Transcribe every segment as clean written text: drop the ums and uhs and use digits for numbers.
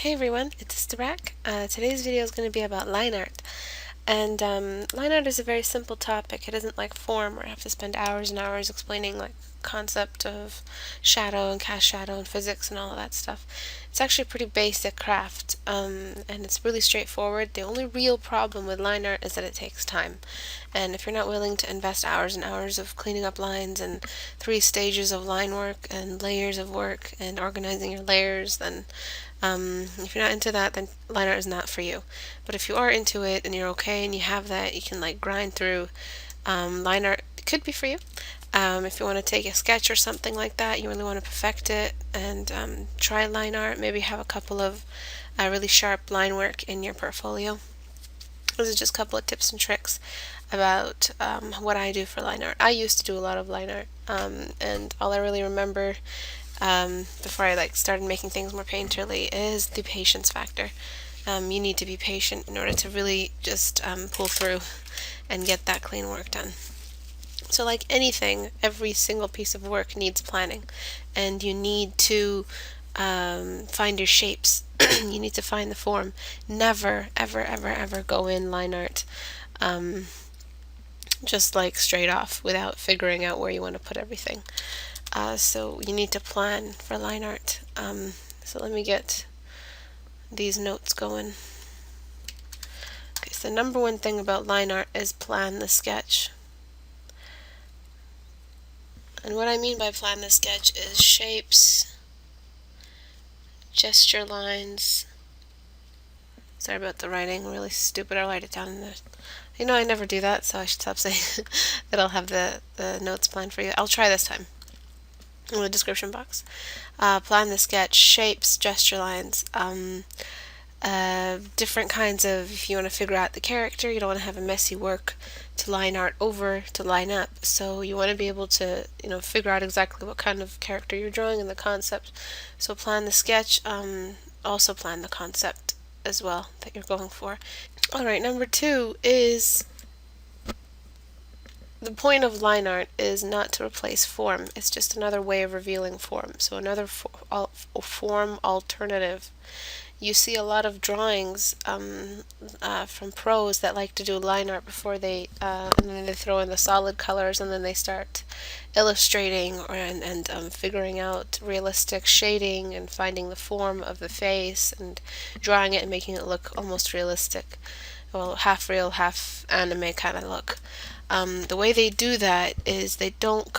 Hey everyone, it's Istebrak. Today's video is going to be about line art. And line art is a very simple topic. It isn't like form where I have to spend hours and hours explaining like concept of shadow and cast shadow and physics and all of that stuff. It's actually a pretty basic craft, and it's really straightforward. The only real problem with line art is that it takes time. And if you're not willing to invest hours and hours of cleaning up lines and 3 stages of line work and layers of work and organizing your layers, then if you're not into that, then line art is not for you. But if you are into it and you're okay and you have that, you can like grind through, line art could be for you. If you want to take a sketch or something like that, you really want to perfect it and try line art, maybe have a couple of really sharp line work in your portfolio. This is just a couple of tips and tricks about what I do for line art. I used to do a lot of line art, and all I really remember before I started making things more painterly is the patience factor. You need to be patient in order to really just pull through and get that clean work done. So like anything, every single piece of work needs planning, and you need to find your shapes. You need to find the form. Never, ever, ever, ever go in line art just like straight off without figuring out where you want to put everything. So you need to plan for line art. So let me get these notes going. Okay, so the number one thing about line art is plan the sketch. And what I mean by plan the sketch is shapes, gesture lines. Sorry about the writing, really stupid. I'll write it down in the... You know, I never do that, so I should stop saying that I'll have the notes planned for you. I'll try this time. In the description box. Plan the sketch, shapes, gesture lines, different kinds of, if you want to figure out the character, you don't want to have a messy work to line art over to line up, so you want to be able to, figure out exactly what kind of character you're drawing and the concept. So plan the sketch, also plan the concept as well that you're going for. Alright, number 2 is the point of line art is not to replace form. It's just another way of revealing form. So another form alternative. You see a lot of drawings from pros that like to do line art before and then they throw in the solid colors, and then they start illustrating and figuring out realistic shading and finding the form of the face and drawing it and making it look almost realistic. Well, half real, half anime kind of look. The way they do that is they don't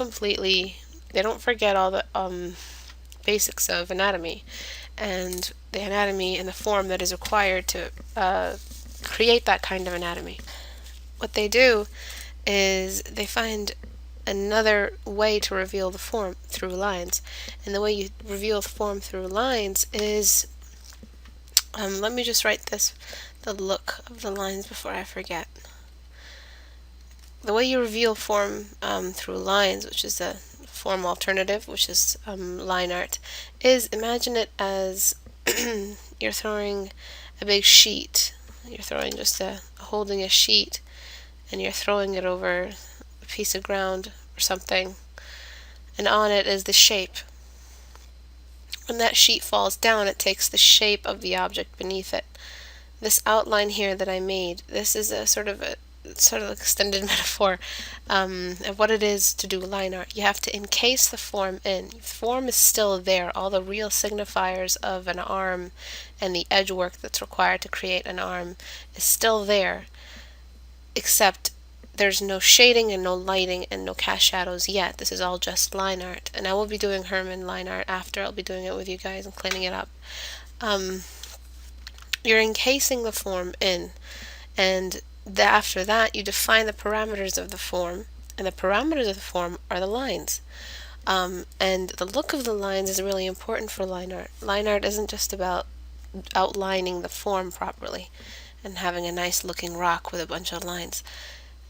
forget all the basics of anatomy and the anatomy and the form that is required to create that kind of anatomy. What they do is they find another way to reveal the form through lines, and the way you reveal the form through lines is, let me just write the look of the lines before I forget. The way you reveal form through lines, which is a form alternative, which is line art, is imagine it as you're throwing a big sheet. You're throwing holding a sheet, and you're throwing it over a piece of ground or something, and on it is the shape. When that sheet falls down, it takes the shape of the object beneath it. This outline here that I made, this is a sort of extended metaphor of what it is to do line art. You have to encase the form in. The form is still there. All the real signifiers of an arm and the edge work that's required to create an arm is still there, except there's no shading and no lighting and no cast shadows yet. This is all just line art, and I will be doing Herman line art after. I'll be doing it with you guys and cleaning it up. You're encasing the form in, and after that you define the parameters of the form, and the parameters of the form are the lines. And the look of the lines is really important for line art. Line art isn't just about outlining the form properly and having a nice looking rock with a bunch of lines.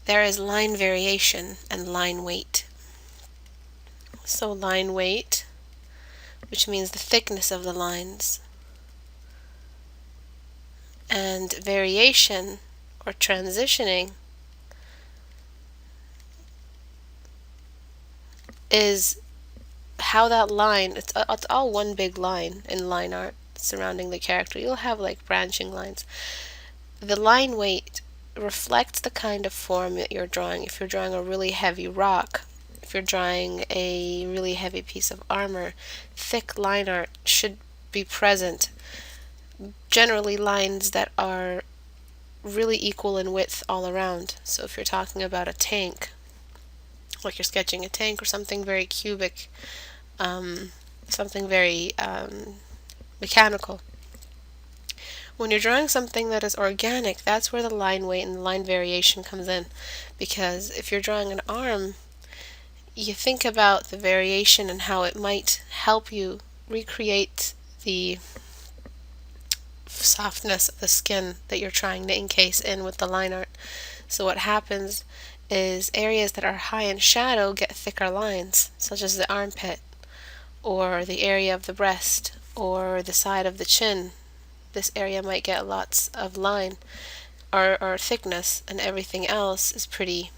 There is line variation and line weight. So line weight, which means the thickness of the lines, and variation or transitioning is how that line, it's all one big line in line art. surrounding the character. You'll have like branching lines. The line weight reflects the kind of form that you're drawing. If you're drawing a really heavy rock, if you're drawing a really heavy piece of armor, thick line art should be present. Generally lines that are really equal in width all around. So if you're talking about a tank, like you're sketching a tank or something very cubic, something very mechanical. When you're drawing something that is organic, that's where the line weight and the line variation comes in. Because if you're drawing an arm, you think about the variation and how it might help you recreate the softness of the skin that you're trying to encase in with the line art. So what happens is areas that are high in shadow get thicker lines, such as the armpit, or the area of the breast, or the side of the chin. This area might get lots of line or thickness, and everything else is pretty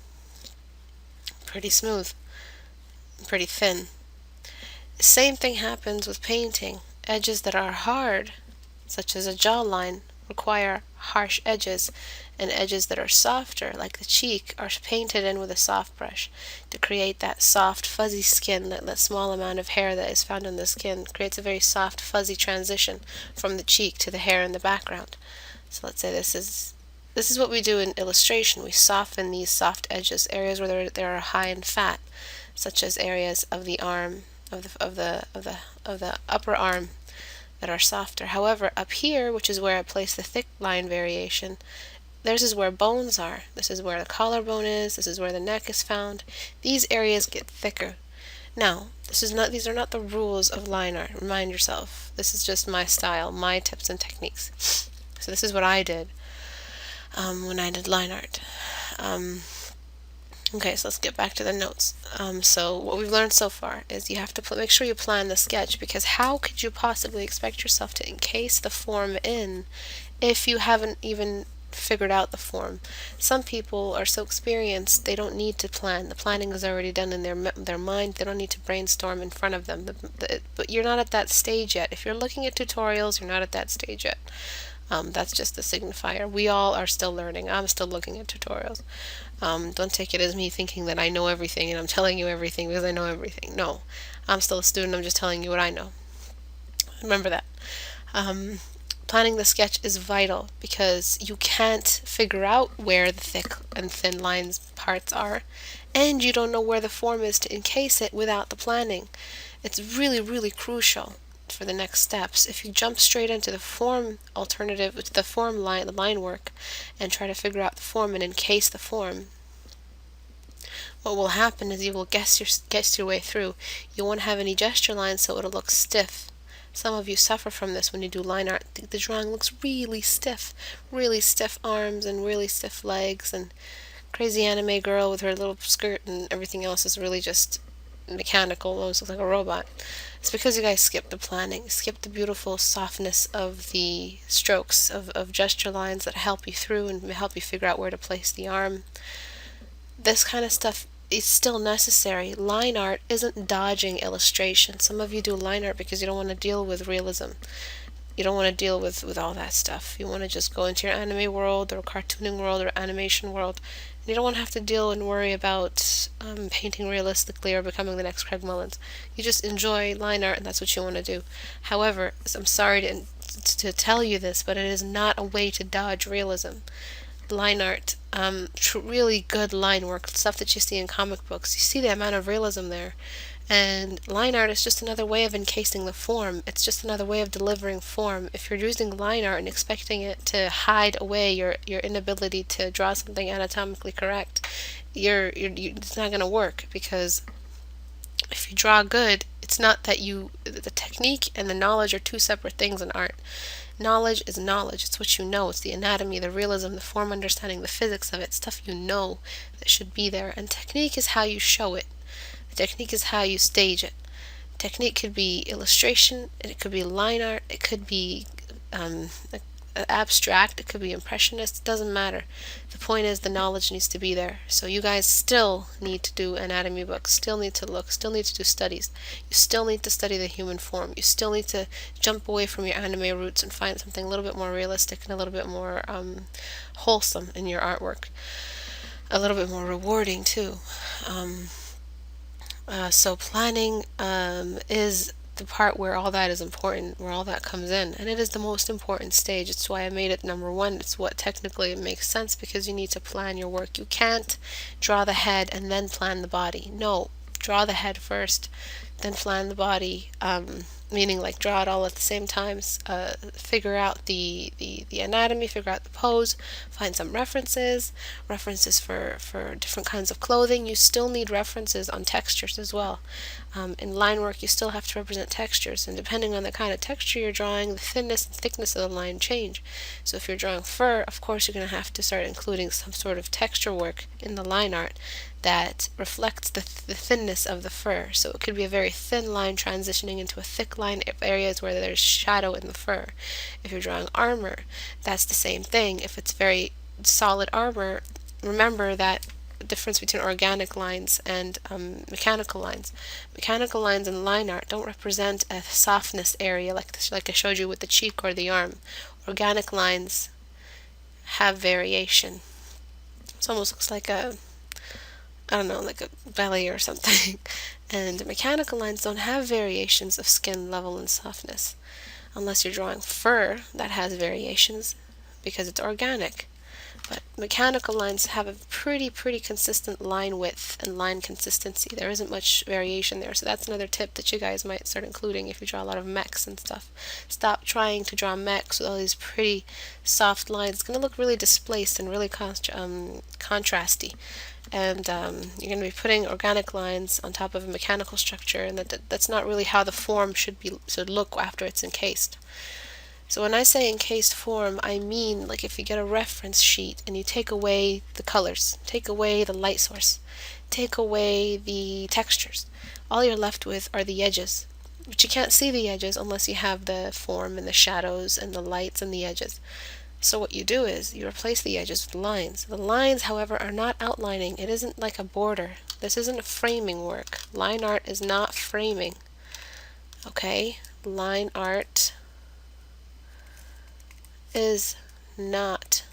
smooth, pretty thin. The same thing happens with painting. Edges that are hard, such as a jawline, require harsh edges, and edges that are softer, like the cheek, are painted in with a soft brush to create that soft, fuzzy skin. That small amount of hair that is found on the skin creates a very soft, fuzzy transition from the cheek to the hair in the background. So let's say this is what we do in illustration. We soften these soft edges, areas where they are high in fat, such as areas of the arm, of the upper arm, that are softer. However, up here, which is where I place the thick line variation, this is where bones are. This is where the collarbone is. This is where the neck is found. These areas get thicker. Now, these are not the rules of line art. Remind yourself. This is just my style, my tips and techniques. So this is what I did when I did line art. Okay, so let's get back to the notes. So what we've learned so far is you have to make sure you plan the sketch, because how could you possibly expect yourself to encase the form in if you haven't even figured out the form? Some people are so experienced they don't need to plan. The planning is already done in their mind. They don't need to brainstorm in front of them. But you're not at that stage yet. If you're looking at tutorials, you're not at that stage yet. That's just the signifier. We all are still learning. I'm still looking at tutorials. Don't take it as me thinking that I know everything and I'm telling you everything because I know everything. No, I'm still a student. I'm just telling you what I know. Remember that. Planning the sketch is vital, because you can't figure out where the thick and thin lines parts are, and you don't know where the form is to encase it without the planning. It's really, really crucial for the next steps. If you jump straight into the form alternative, the line work, and try to figure out the form and encase the form, what will happen is you will guess your way through. You won't have any gesture lines, so it'll look stiff. Some of you suffer from this when you do line art. The drawing looks really stiff arms and really stiff legs, and crazy anime girl with her little skirt and everything else is really just mechanical. Almost looks like a robot. It's because you guys skipped the planning, skipped the beautiful softness of the strokes of gesture lines that help you through and help you figure out where to place the arm. This kind of stuff is still necessary. Line art isn't dodging illustration. Some of you do line art because you don't want to deal with realism. You don't want to deal with all that stuff. You want to just go into your anime world or cartooning world or animation world. And you don't want to have to deal and worry about painting realistically or becoming the next Craig Mullins. You just enjoy line art and that's what you want to do. However, I'm sorry to tell you this, but it is not a way to dodge realism. Line art, really good line work, stuff that you see in comic books. You see the amount of realism there. And line art is just another way of encasing the form. It's just another way of delivering form. If you're using line art and expecting it to hide away your inability to draw something anatomically correct, it's not going to work, because if you draw good, it's not that the technique and the knowledge are two separate things in art. Knowledge is knowledge. It's what you know. It's the anatomy, the realism, the form understanding, the physics of it, stuff you know that should be there. And technique is how you show it. The technique is how you stage it. Technique could be illustration, and it could be line art, it could be abstract, it could be impressionist, it doesn't matter. The point is the knowledge needs to be there. So you guys still need to do anatomy books, still need to look, still need to do studies. You still need to study the human form. You still need to jump away from your anime roots and find something a little bit more realistic and a little bit more wholesome in your artwork. A little bit more rewarding too. So planning is the part where all that is important, where all that comes in, and it is the most important stage. It's why I made it number one. It's what technically it makes sense, because you need to plan your work. You can't draw the head and then plan the body. No, draw the head first, then plan the body. Meaning like draw it all at the same time. Figure out the anatomy, figure out the pose, find some references for different kinds of clothing. You still need references on textures as well. In line work, you still have to represent textures, and depending on the kind of texture you're drawing, the thinness and thickness of the line change. So if you're drawing fur, of course you're going to have to start including some sort of texture work in the line art that reflects the thinness of the fur. So it could be a very thin line transitioning into a thick line of areas where there's shadow in the fur. If you're drawing armor, that's the same thing. If it's very solid armor, remember that difference between organic lines and mechanical lines. Mechanical lines in line art don't represent a softness area like I showed you with the cheek or the arm. Organic lines have variation. It almost looks like I don't know, like a belly or something. And mechanical lines don't have variations of skin level and softness. Unless you're drawing fur, that has variations because it's organic. But mechanical lines have a pretty consistent line width and line consistency. There isn't much variation there. So that's another tip that you guys might start including if you draw a lot of mechs and stuff. Stop trying to draw mechs with all these pretty soft lines. It's going to look really displaced and really contrasty. And you're going to be putting organic lines on top of a mechanical structure, and that's not really how the form should look after it's encased. So when I say encased form, I mean like if you get a reference sheet and you take away the colors, take away the light source, take away the textures, all you're left with are the edges. But you can't see the edges unless you have the form and the shadows and the lights and the edges. So what you do is you replace the edges with lines. The lines, however, are not outlining. It isn't like a border. This isn't framing work. Line art is not framing. Okay? Line art is not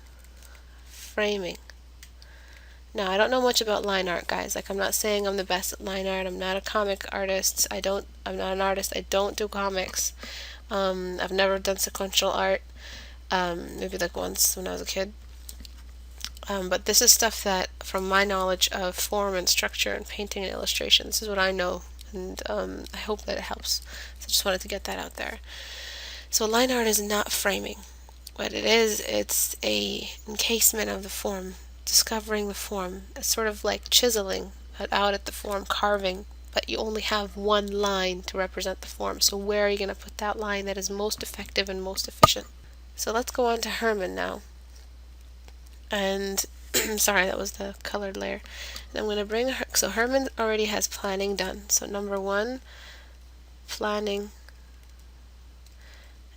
framing. Now, I don't know much about line art, guys. Like, I'm not saying I'm the best at line art. I'm not a comic artist. I'm not an artist. I don't do comics. I've never done sequential art. Maybe like once when I was a kid. But this is stuff that, from my knowledge of form and structure and painting and illustration, this is what I know, and I hope that it helps. So I just wanted to get that out there. So line art is not framing. What it is, it's a encasement of the form, discovering the form. It's sort of like chiseling out at the form, carving, but you only have one line to represent the form. So where are you going to put that line that is most effective and most efficient? So let's go on to Herman now. And sorry, that was the colored layer. And I'm going to bring so Herman already has planning done. So number one, planning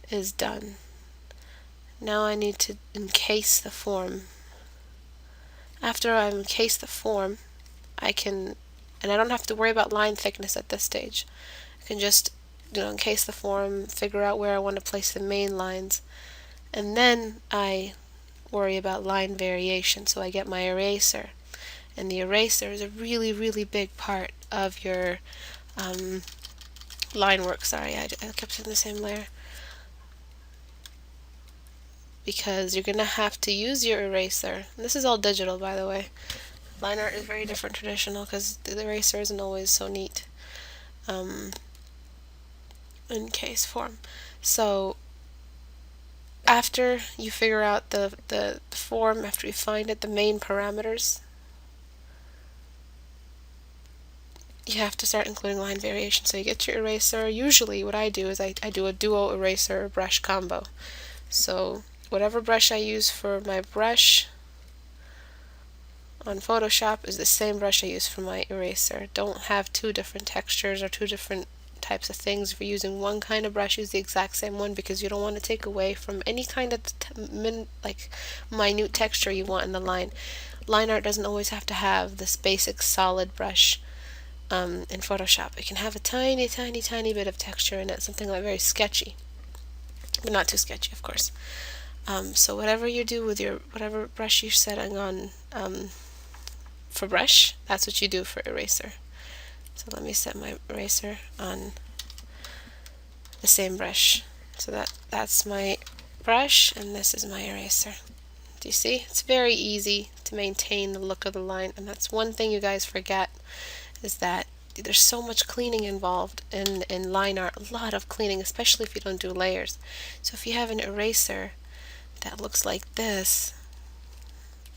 is done. Now I need to encase the form. After I've encased the form, I don't have to worry about line thickness at this stage. I can just, encase the form, figure out where I want to place the main lines, and then I worry about line variation. So I get my eraser, and the eraser is a really big part of your line work. Sorry, I kept it in the same layer. Because you're going to have to use your eraser. And this is all digital, by the way. Line art is very different traditional because the eraser isn't always so neat in case form. So after you figure out the form, after you find it, the main parameters, you have to start including line variation. So you get your eraser. Usually what I do is I do a duo eraser brush combo. So whatever brush I use for my brush on Photoshop is the same brush I use for my eraser. Don't have two different textures or two different types of things. If you're using one kind of brush, use the exact same one, because you don't want to take away from any kind of like minute texture you want in the line. Line art doesn't always have to have this basic solid brush in Photoshop. It can have a tiny, tiny, tiny bit of texture in it, something like very sketchy, but not too sketchy, of course. So whatever you do with your, whatever brush you're setting on for brush, that's what you do for eraser. So let me set my eraser on the same brush. So that's my brush, and this is my eraser. Do you see? It's very easy to maintain the look of the line, and that's one thing you guys forget, is that there's so much cleaning involved in line art, a lot of cleaning, especially if you don't do layers. So if you have an eraser that looks like this,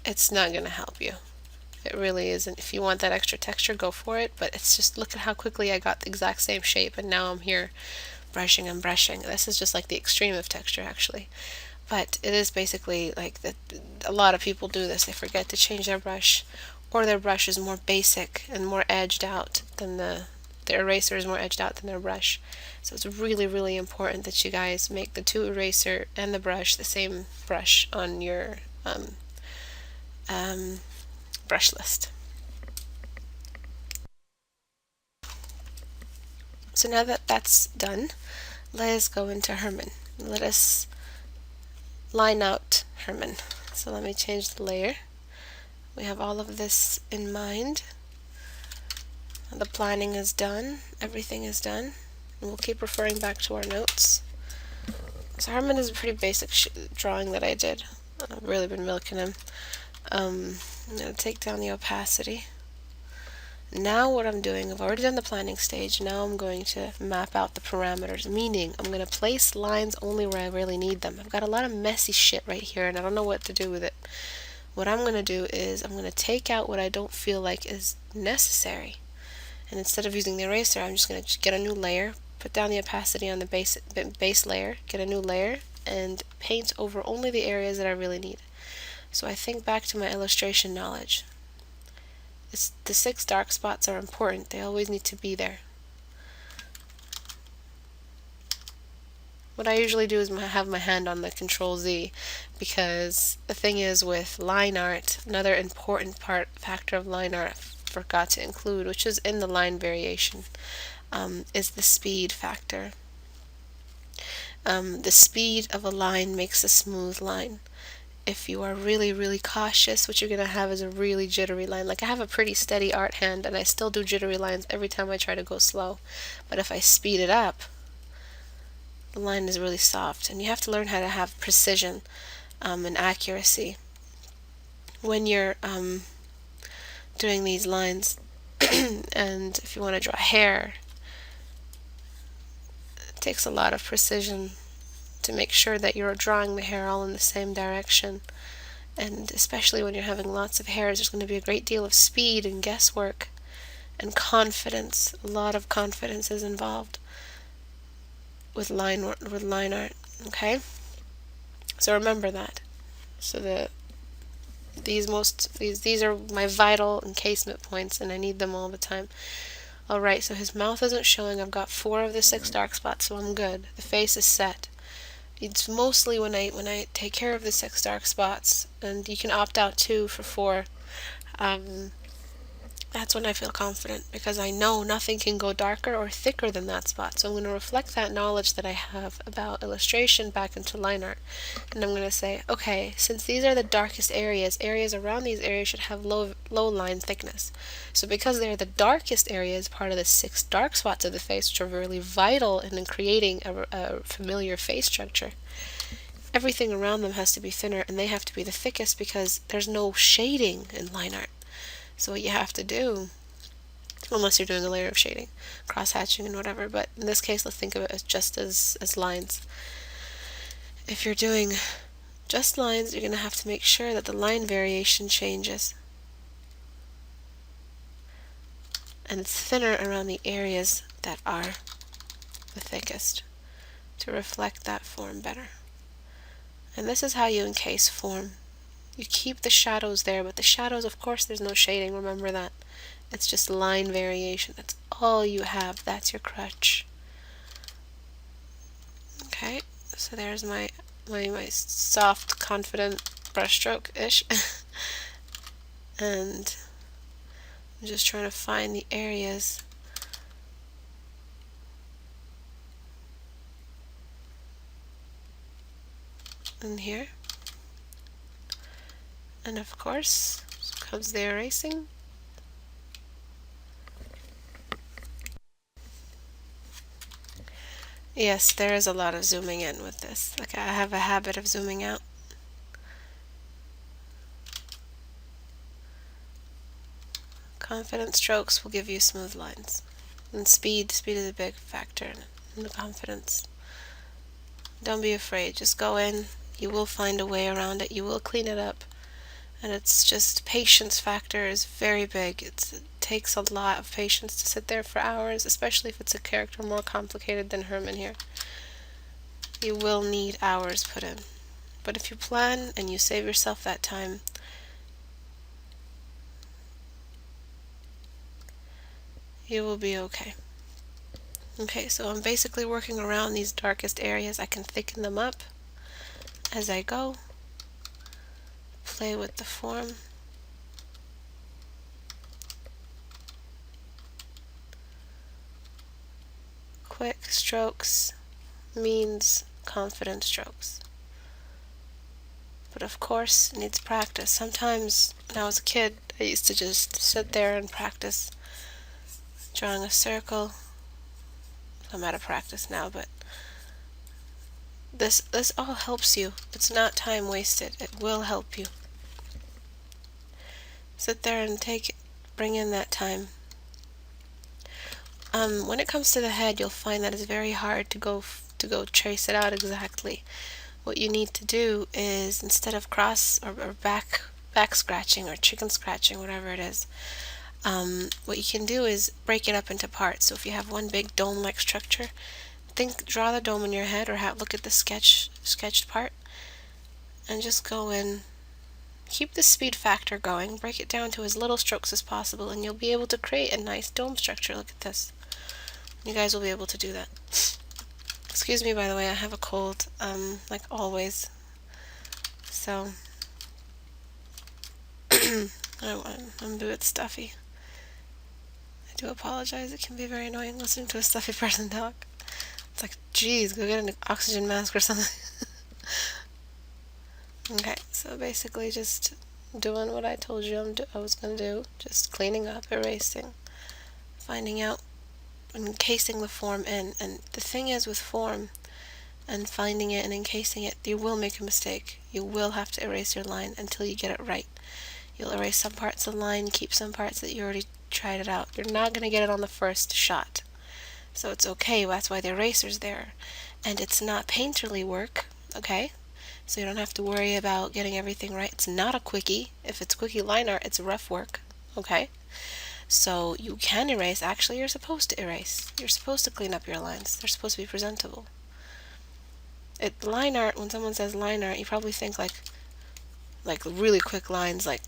it's not going to help you. It really isn't. If you want that extra texture, go for it, but it's just, look at how quickly I got the exact same shape, and now I'm here brushing and brushing. This is just like the extreme of texture, actually. But it is basically like that. A lot of people do this. They forget to change their brush, or their brush is more basic and more edged out than the eraser is more edged out than their brush. So it's really, really important that you guys make the two eraser and the brush the same brush on your brush list. So now that that's done, let us go into Herman. Let us line out Herman. So let me change the layer. We have all of this in mind. The planning is done. Everything is done. And we'll keep referring back to our notes. So Herman is a pretty basic drawing that I did. I've really been milking him. I'm going to take down the opacity. Now what I'm doing, I've already done the planning stage. Now I'm going to map out the parameters, meaning I'm going to place lines only where I really need them. I've got a lot of messy shit right here, and I don't know what to do with it. What I'm going to do is I'm going to take out what I don't feel like is necessary. And instead of using the eraser, I'm just going to get a new layer, put down the opacity on the base layer, get a new layer, and paint over only the areas that I really need. So I think back to my illustration knowledge. The 6 dark spots are important. They always need to be there. What I usually do is have my hand on the Control Z, because the thing is with line art, another important factor of line art I forgot to include, which is in the line variation, is the speed factor. The speed of a line makes a smooth line. If you are really, really cautious, what you're going to have is a really jittery line. Like, I have a pretty steady art hand, and I still do jittery lines every time I try to go slow. But if I speed it up, the line is really soft. And you have to learn how to have precision and accuracy when you're doing these lines. And if you want to draw hair, it takes a lot of precision to make sure that you're drawing the hair all in the same direction. And especially when you're having lots of hairs, there's going to be a great deal of speed and guesswork and confidence. A lot of confidence is involved with line art. Okay, so remember that. So these are my vital encasement points, and I need them all the time. Alright, so his mouth isn't showing. I've got 4 of the 6 dark spots, so I'm good. The face is set. It's mostly when I take care of the 6 dark spots, and you can opt out too for 4. That's when I feel confident, because I know nothing can go darker or thicker than that spot. So I'm going to reflect that knowledge that I have about illustration back into line art, and I'm going to say, okay, since these are the darkest areas around these areas should have low line thickness. So because they're the darkest areas, part of the 6 dark spots of the face, which are really vital in creating a familiar face structure, everything around them has to be thinner, and they have to be the thickest, because there's no shading in line art. So what you have to do, unless you're doing a layer of shading, cross-hatching and whatever, but in this case let's think of it as just as lines. If you're doing just lines, you're going to have to make sure that the line variation changes, and it's thinner around the areas that are the thickest to reflect that form better. And this is how you encase form. You keep the shadows there, but the shadows, of course, there's no shading, remember that. It's just line variation. That's all you have. That's your crutch. Okay, so there's my soft, confident brushstroke-ish. And I'm just trying to find the areas in here. And of course, comes the erasing. Yes, there is a lot of zooming in with this. Like, I have a habit of zooming out. Confident strokes will give you smooth lines. And speed is a big factor in the confidence. Don't be afraid, just go in. You will find a way around it. You will clean it up. And it's just patience factor is very big. It takes a lot of patience to sit there for hours, especially if it's a character more complicated than Herman here. You will need hours put in. But if you plan and you save yourself that time, you will be okay. Okay, so I'm basically working around these darkest areas. I can thicken them up as I go. Play with the form. Quick strokes means confident strokes. But of course, it needs practice. Sometimes, when I was a kid, I used to just sit there and practice drawing a circle. I'm out of practice now, but this all helps you. It's not time wasted. It will help you. Sit there and bring in that time. When it comes to the head, you'll find that it's very hard to go trace it out exactly. What you need to do is, instead of cross or back scratching or chicken scratching, whatever it is, what you can do is break it up into parts. So if you have one big dome-like structure, draw the dome in your head, or look at the sketched part, and just go in. Keep the speed factor going, break it down to as little strokes as possible, and you'll be able to create a nice dome structure. Look at this. You guys will be able to do that. Excuse me, by the way, I have a cold, like always. So, I'm a bit stuffy. I do apologize. It can be very annoying listening to a stuffy person talk. It's like, geez, go get an oxygen mask or something. Okay, so basically just doing what I told you I was going to do. Just cleaning up, erasing, finding out, encasing the form in. And the thing is with form and finding it and encasing it, you will make a mistake. You will have to erase your line until you get it right. You'll erase some parts of the line, keep some parts that you already tried it out. You're not going to get it on the first shot. So it's okay, that's why the eraser's there. And it's not painterly work, okay? So you don't have to worry about getting everything right. It's not a quickie. If it's quickie line art, it's rough work, okay? So you can erase. Actually, you're supposed to erase. You're supposed to clean up your lines. They're supposed to be presentable. Line art, when someone says line art, you probably think like really quick lines, like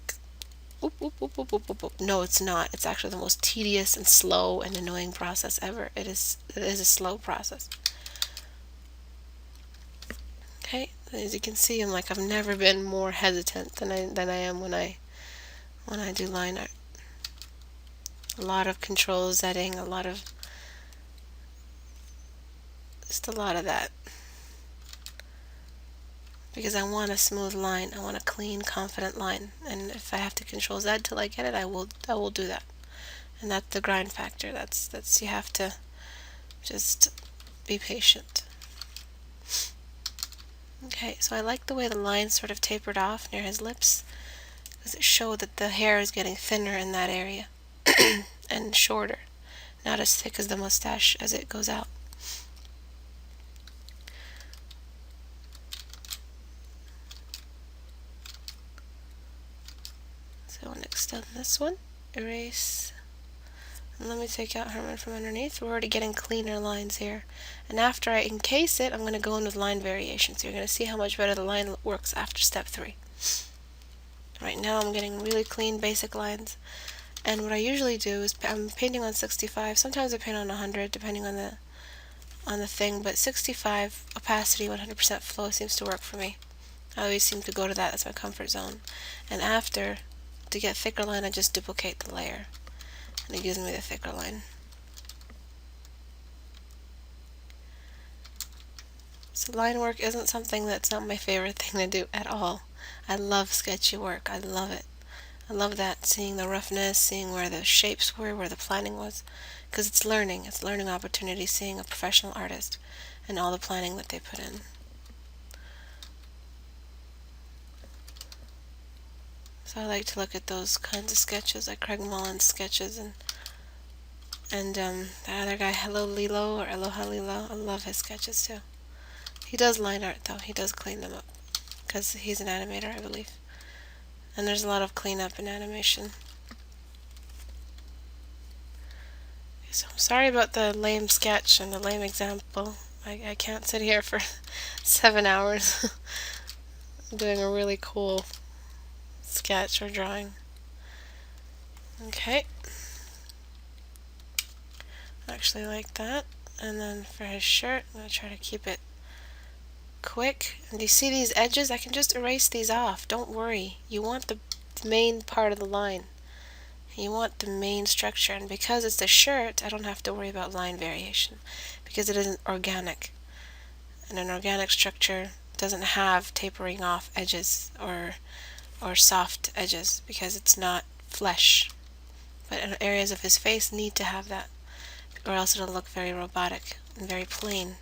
whoop, whoop, whoop, whoop, whoop, whoop, whoop. No, it's not. It's actually the most tedious and slow and annoying process ever. It is a slow process. Okay, as you can see, I've never been more hesitant than I am when I do line art. A lot of control setting, just a lot of that. Because I want a smooth line. I want a clean, confident line. And if I have to control Z till I get it, I will do that. And that's the grind factor. That's you have to just be patient. Okay, so I like the way the line sort of tapered off near his lips, because it showed that the hair is getting thinner in that area and shorter, not as thick as the mustache as it goes out. So I want to extend this one, erase, and let me take out Herman from underneath. We're already getting cleaner lines here. And after I encase it, I'm going to go in with line variation. So you're going to see how much better the line works after step 3. Right now I'm getting really clean basic lines. And what I usually do is I'm painting on 65. Sometimes I paint on 100, depending on on the thing, but 65 opacity, 100% flow seems to work for me. I always seem to go to that as my comfort zone. And after, to get thicker line, I just duplicate the layer, and it gives me the thicker line. So line work isn't something that's not my favorite thing to do at all. I love sketchy work. I love it. I love that, seeing the roughness, seeing where the shapes were, where the planning was, because it's learning. It's learning opportunity, seeing a professional artist and all the planning that they put in. So I like to look at those kinds of sketches, like Craig Mullen's sketches, and the other guy, Hello Lilo, or Aloha Lilo. I love his sketches too. He does line art though. He does clean them up, because he's an animator, I believe. And there's a lot of cleanup in animation. So I'm sorry about the lame sketch and the lame example. I can't sit here for 7 hours doing a really cool sketch or drawing. Okay. I actually like that. And then for his shirt, I'm going to try to keep it quick. And do you see these edges? I can just erase these off. Don't worry. You want the main part of the line. You want the main structure. And because it's a shirt, I don't have to worry about line variation, because it isn't organic. And an organic structure doesn't have tapering off edges or soft edges, because it's not flesh. But in areas of his face need to have that, or else it'll look very robotic and very plain.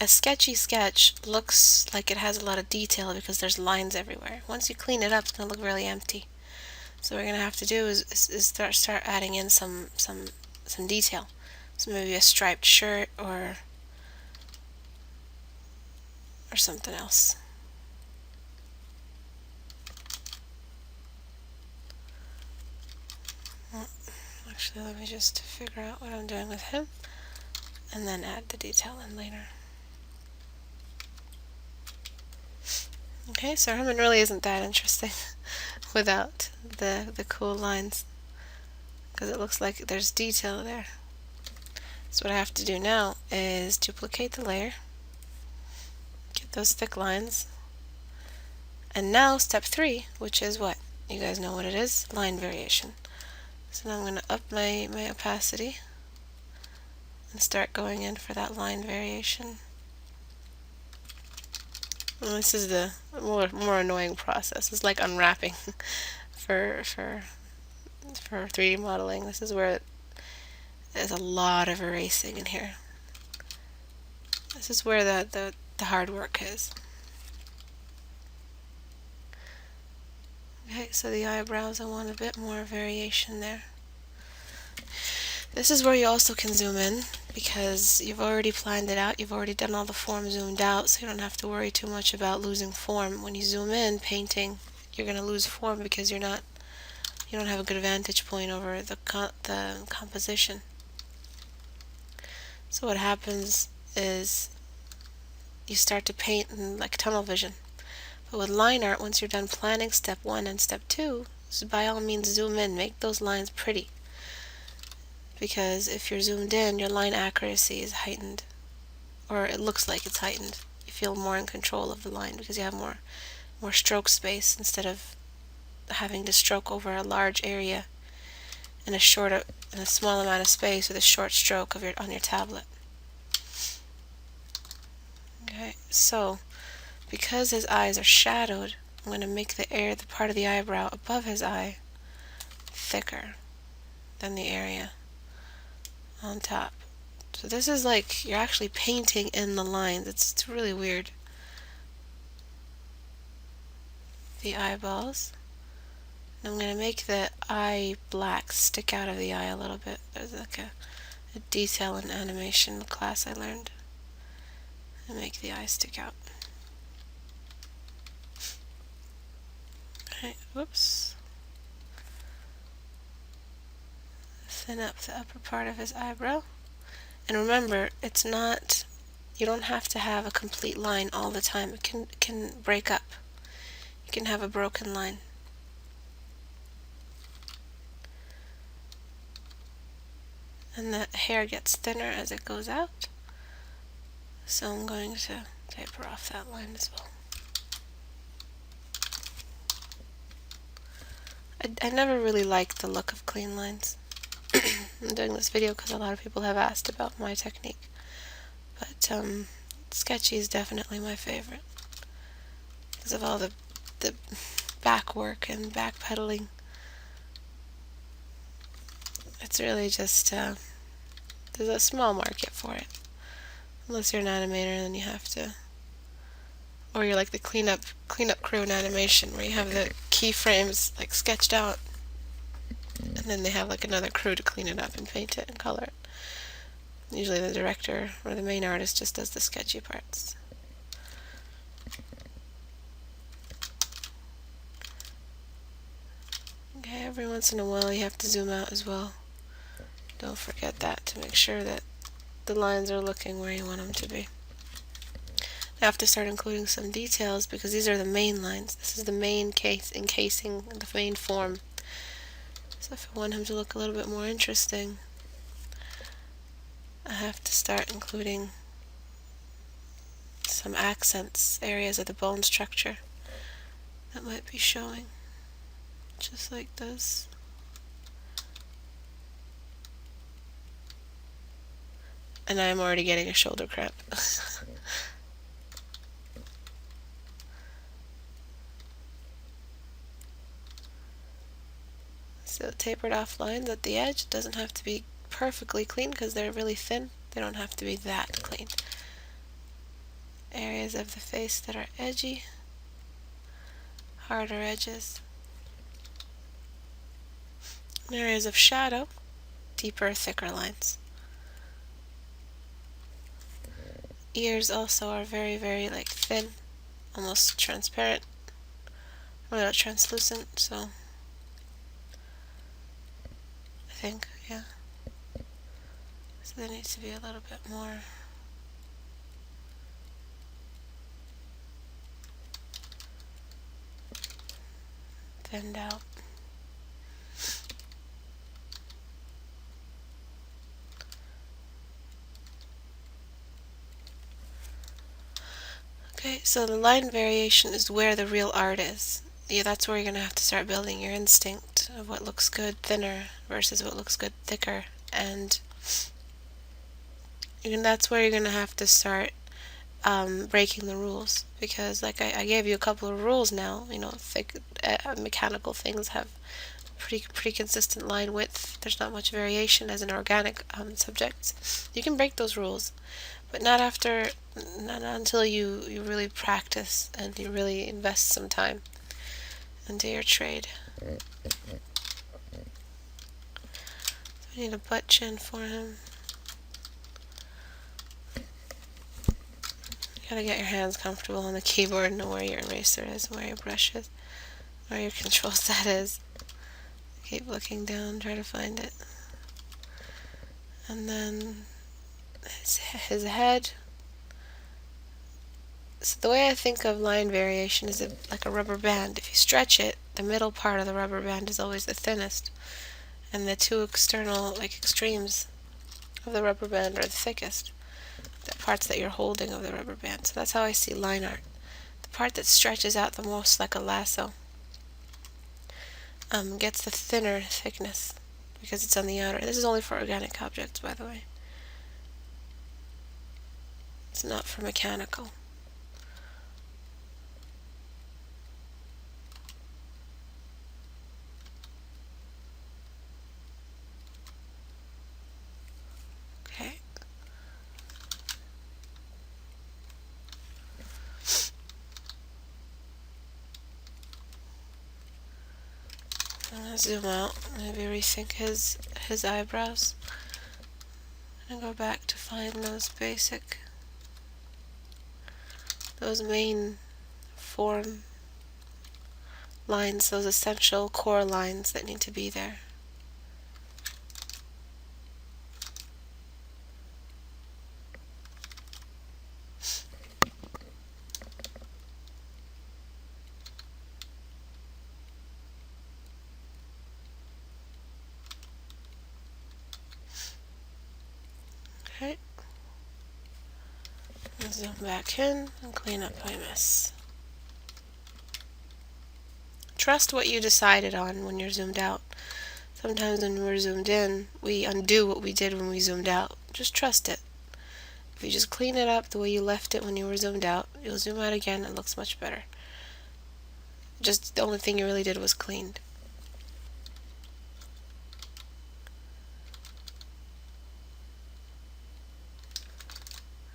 A sketchy sketch looks like it has a lot of detail because there's lines everywhere. Once you clean it up, it's going to look really empty. So what we're going to have to do is start adding in some detail. So maybe a striped shirt or something else. Actually, let me just figure out what I'm doing with him, and then add the detail in later. Okay, so Herman really isn't that interesting without the cool lines, because it looks like there's detail there. So what I have to do now is duplicate the layer, get those thick lines, and now step 3, which is what? You guys know what it is? Line variation. So now I'm going to up my opacity and start going in for that line variation. And this is the more annoying process. It's like unwrapping for 3D modeling. This is where there's a lot of erasing in here. This is where the hard work is. Okay, so the eyebrows, I want a bit more variation there. This is where you also can zoom in, because you've already planned it out, you've already done all the form zoomed out, so you don't have to worry too much about losing form. When you zoom in painting, you're going to lose form because you don't have a good vantage point over the composition. So what happens is you start to paint in like tunnel vision. But with line art, once you're done planning step 1 and step 2, so by all means zoom in, make those lines pretty. Because if you're zoomed in, your line accuracy is heightened, or it looks like it's heightened. You feel more in control of the line because you have more stroke space instead of having to stroke over a large area in a small amount of space with a short stroke on your tablet. Okay, so because his eyes are shadowed, I'm going to make the part of the eyebrow above his eye thicker than the area on top. So this is like you're actually painting in the lines. It's really weird. The eyeballs. And I'm going to make the eye black stick out of the eye a little bit. There's like a detail in animation class I learned. And make the eye stick out. Okay, whoops. Thin up the upper part of his eyebrow. And remember, you don't have to have a complete line all the time. It can break up. You can have a broken line. and the hair gets thinner as it goes out. So I'm going to taper off that line as well. I never really liked the look of clean lines. I'm doing this video because a lot of people have asked about my technique, but sketchy is definitely my favorite because of all the back work and backpedaling. It's really just there's a small market for it, unless you're an animator, then you have to, or you're like the cleanup crew in animation where you have the keyframes like sketched out, and then they have like another crew to clean it up and paint it and color it. Usually the director or the main artist just does the sketchy parts. Okay, every once in a while you have to zoom out as well. Don't forget that to make sure that the lines are looking where you want them to be. I have to start including some details because these are the main lines. This is the main case encasing the main form. So if I want him to look a little bit more interesting, I have to start including some accents, areas of the bone structure that might be showing, just like this. And I'm already getting a shoulder cramp. So tapered off lines at the edge. It doesn't have to be perfectly clean because they're really thin. They don't have to be that clean. Areas of the face that are edgy, harder edges. And areas of shadow, deeper, thicker lines. Ears also are very, very like thin, almost transparent, or not translucent, so I think, yeah. So there needs to be a little bit more thinned out. Okay, so the line variation is where the real art is. Yeah, that's where you're going to have to start building your instinct of what looks good thinner versus what looks good thicker. And that's where you're going to have to start breaking the rules. Because like I gave you a couple of rules now, thick mechanical things have pretty consistent line width. There's not much variation as an organic subject. You can break those rules, but not until you really practice and you really invest some time into your trade. So I need a butt chin for him. You gotta get your hands comfortable on the keyboard and know where your eraser is, where your brush is, where your control set is. Keep looking down, try to find it. And then his head. So the way I think of line variation is like a rubber band. If you stretch it, the middle part of the rubber band is always the thinnest, and the two external, like extremes of the rubber band are the thickest. The parts that you're holding of the rubber band. So that's how I see line art. The part that stretches out the most like a lasso gets the thinner thickness because it's on the outer. This is only for organic objects, by the way. It's not for mechanical. Okay. I'm gonna zoom out, maybe rethink his eyebrows, and go back to find those main form lines, those essential core lines that need to be there. Zoom back in and clean up my mess. Trust what you decided on when you're zoomed out. Sometimes when we're zoomed in, we undo what we did when we zoomed out. Just trust it. If you just clean it up the way you left it when you were zoomed out, you'll zoom out again, it looks much better. Just the only thing you really did was cleaned.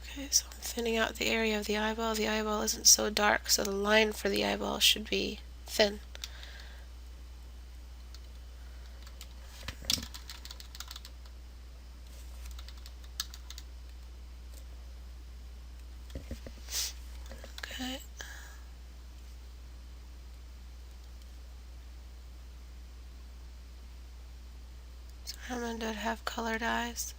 Okay, so I'm thinning out the area of the eyeball. The eyeball isn't so dark, so the line for the eyeball should be thin. Okay. So Herman did have colored eyes.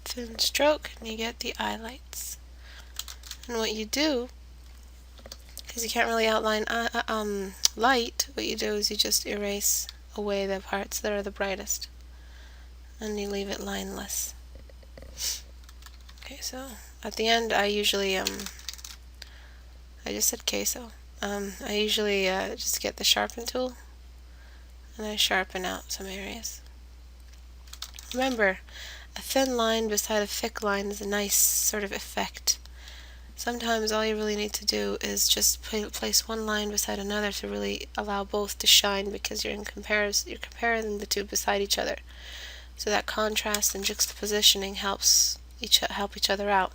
Thin stroke, and you get the highlights. And what you do, because you can't really outline light, what you do is you just erase away the parts that are the brightest, and you leave it lineless. Okay, so at the end, I usually I just said queso. I usually just get the sharpen tool, and I sharpen out some areas. Remember, a thin line beside a thick line is a nice sort of effect. Sometimes all you really need to do is just place one line beside another to really allow both to shine, because you're comparing the two beside each other. So that contrast and juxtapositioning helps help each other out.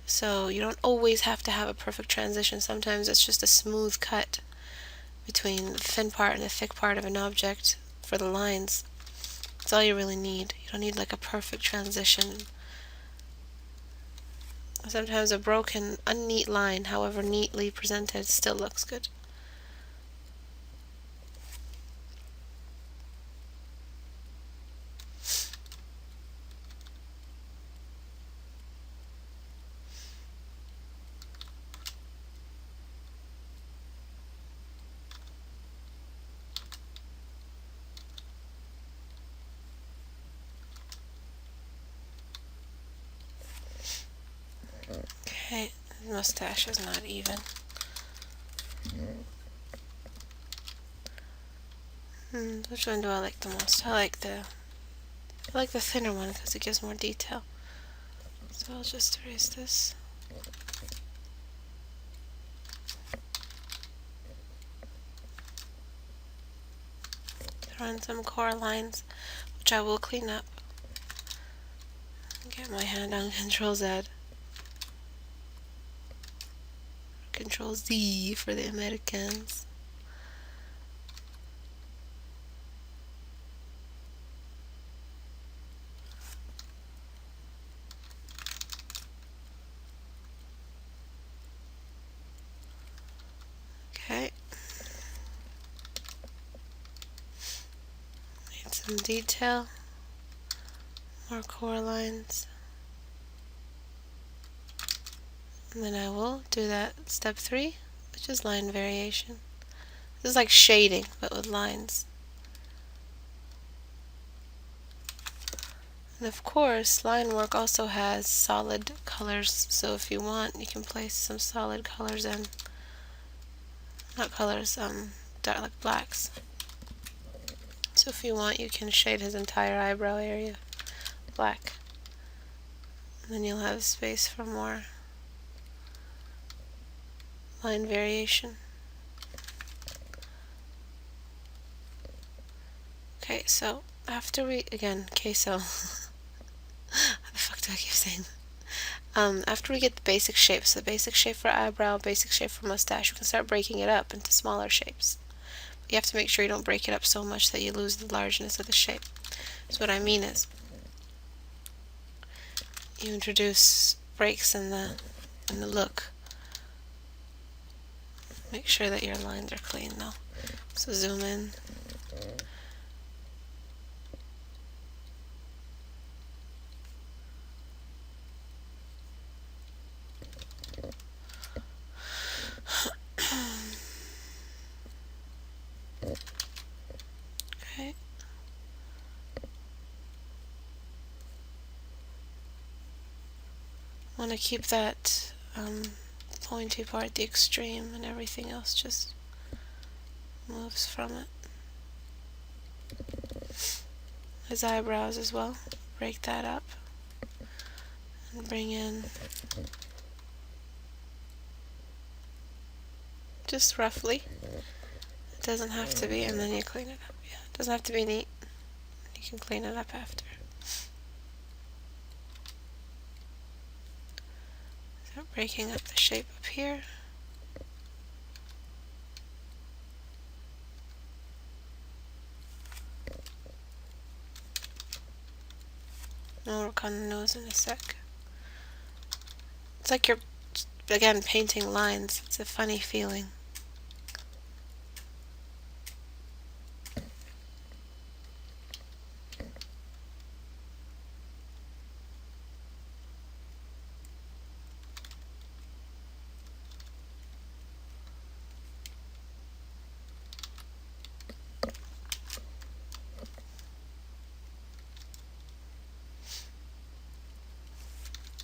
So you don't always have to have a perfect transition. Sometimes it's just a smooth cut between the thin part and the thick part of an object for the lines. That's all you really need. You don't need like a perfect transition. Sometimes a broken, unneat line, however neatly presented, still looks good. Okay, his mustache is not even. Which one do I like the most? I like the thinner one because it gives more detail. So I'll just erase this. Throw in some core lines, which I will clean up. Get my hand on Control Z. Control Z for the Americans. Okay. Need some detail. More core lines. And then I will do that step 3, which is line variation. This is like shading, but with lines. And of course, line work also has solid colors, so if you want, you can place some solid colors in. Not colors, dark, like blacks. So if you want, you can shade his entire eyebrow area black. And then you'll have space for more line variation. Okay, so after we, again, queso. What the fuck do I keep saying? After we get the basic shapes, the basic shape for eyebrow, basic shape for mustache, we can start breaking it up into smaller shapes. But you have to make sure you don't break it up so much that you lose the largeness of the shape. So what I mean is, you introduce breaks in the look. Make sure that your lines are clean though. So zoom in. want to keep that pointy part the extreme, and everything else just moves from it. His eyebrows as well. Break that up and bring in just roughly. It doesn't have to be, and then you clean it up. Yeah, it doesn't have to be neat. You can clean it up after. So breaking up the shape up here. We'll work on the nose in a sec. It's like you're, again, painting lines. It's a funny feeling.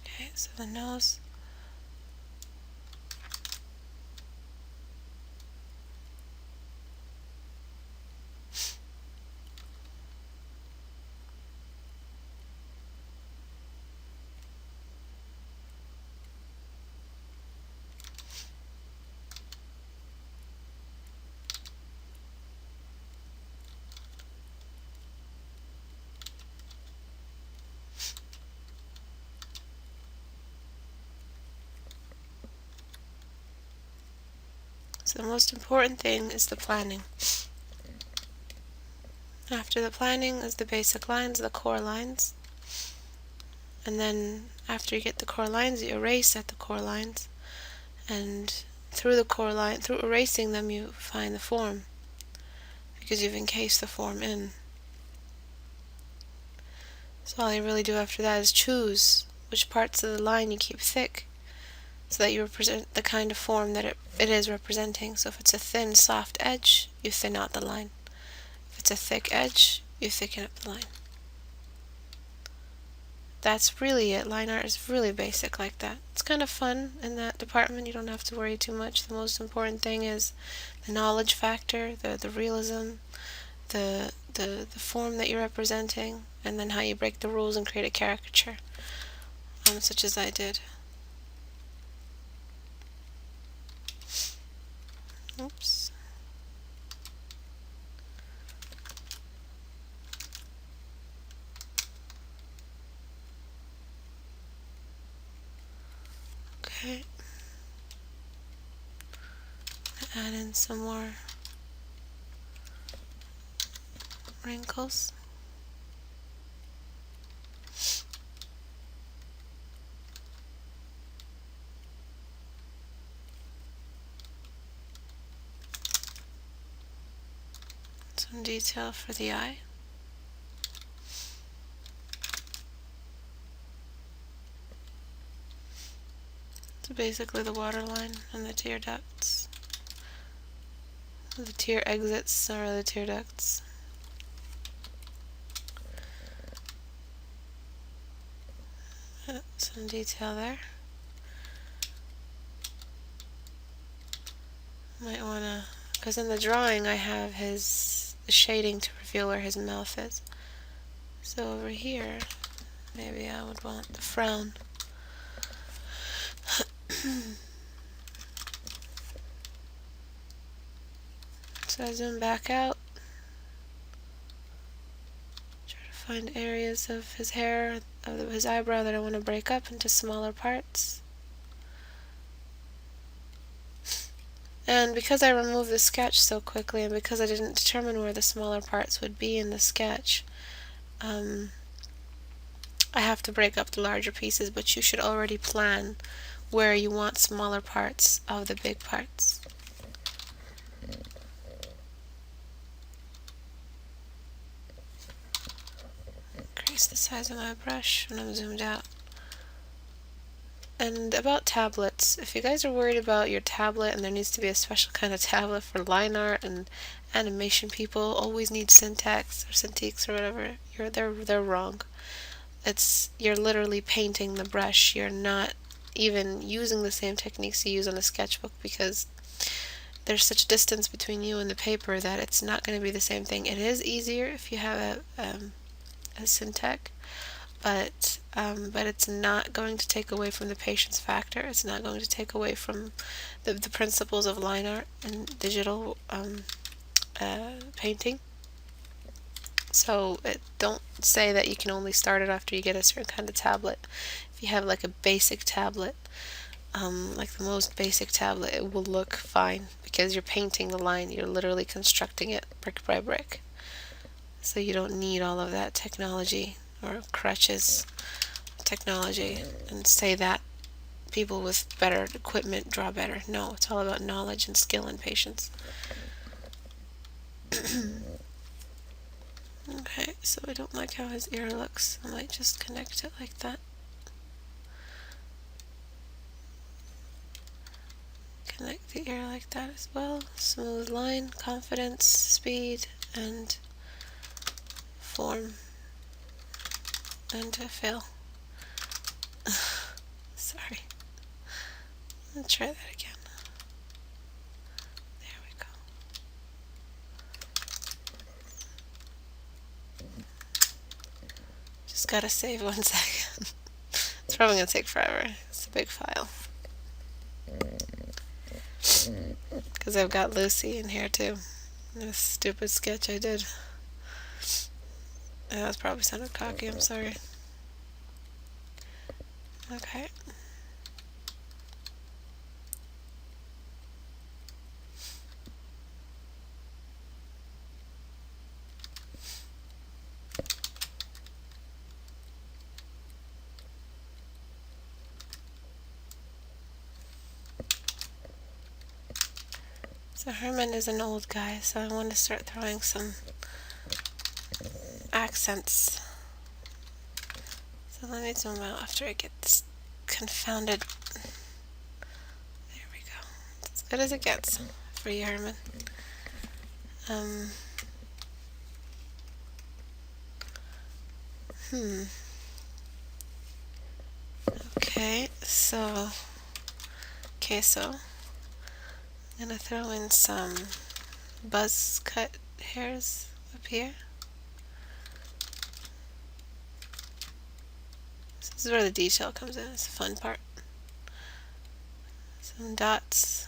Okay, so the nose. So the most important thing is the planning. After the planning is the basic lines, the core lines. And then after you get the core lines, you erase at the core lines. And through the core line, through erasing them, you find the form, because you've encased the form in. So all you really do after that is choose which parts of the line you keep thick, so that you represent the kind of form that it is representing. So if it's a thin, soft edge, you thin out the line. If it's a thick edge, you thicken up the line. That's really it. Line art is really basic like that. It's kind of fun in that department. You don't have to worry too much. The most important thing is the knowledge factor, the realism, the form that you're representing, and then how you break the rules and create a caricature, such as I did. Oops. Okay. Add in some more wrinkles. Some detail for the eye. So basically the waterline and the tear ducts. The tear exits are the tear ducts. Some detail there. Might wanna, because in the drawing I have his shading to reveal where his mouth is. So over here, maybe I would want the frown. So I zoom back out. Try to find areas of his hair, of his eyebrow that I want to break up into smaller parts. And because I removed the sketch so quickly, and because I didn't determine where the smaller parts would be in the sketch, I have to break up the larger pieces, but you should already plan where you want smaller parts of the big parts. Increase the size of my brush when I'm zoomed out. And about tablets, if you guys are worried about your tablet and there needs to be a special kind of tablet for line art and animation, people always need syntax or Cintiqs or whatever, they're wrong. You're literally painting the brush. You're not even using the same techniques you use on a sketchbook, because there's such a distance between you and the paper that it's not going to be the same thing. It is easier if you have a Syntec, but it's not going to take away from the patience factor. It's not going to take away from the principles of line art and digital painting. So don't say that you can only start it after you get a certain kind of tablet. If you have like a basic tablet, like the most basic tablet, it will look fine because you're painting the line. You're literally constructing it brick by brick. So you don't need all of that technology or crutches technology and say that people with better equipment draw better. No, it's all about knowledge and skill and patience. Okay, so I don't like how his ear looks. I might just connect it like that. Connect the ear like that as well. Smooth line, confidence, speed, and form. And to fill. Sorry. Let's try that again. There we go. Just gotta save 1 second. It's probably gonna take forever. It's a big file. Because I've got Lucy in here too. This stupid sketch I did. That probably sounded cocky, I'm sorry. Okay. So Herman is an old guy, so I want to start throwing some accents. So let me zoom out after I get this confounded. There we go. It's as good as it gets for you, Herman. Okay, so I'm gonna throw in some buzz cut hairs up here. This is where the detail comes in. It's the fun part. Some dots.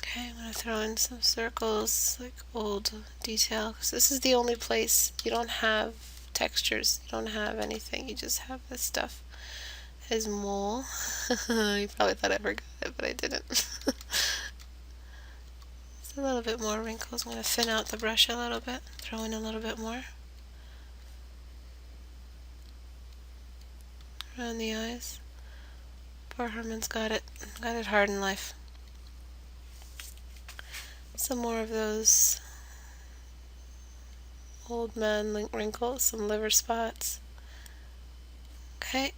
Okay, I'm gonna throw in some circles, like old detail, because this is the only place you don't have textures. You don't have anything. You just have this stuff. His mole. You probably thought I forgot it, but I didn't. It's a little bit more wrinkles. I'm going to thin out the brush a little bit. Throw in a little bit more. Around the eyes. Poor Herman's got it hard in life. Some more of those old man wrinkles, some liver spots. Okay.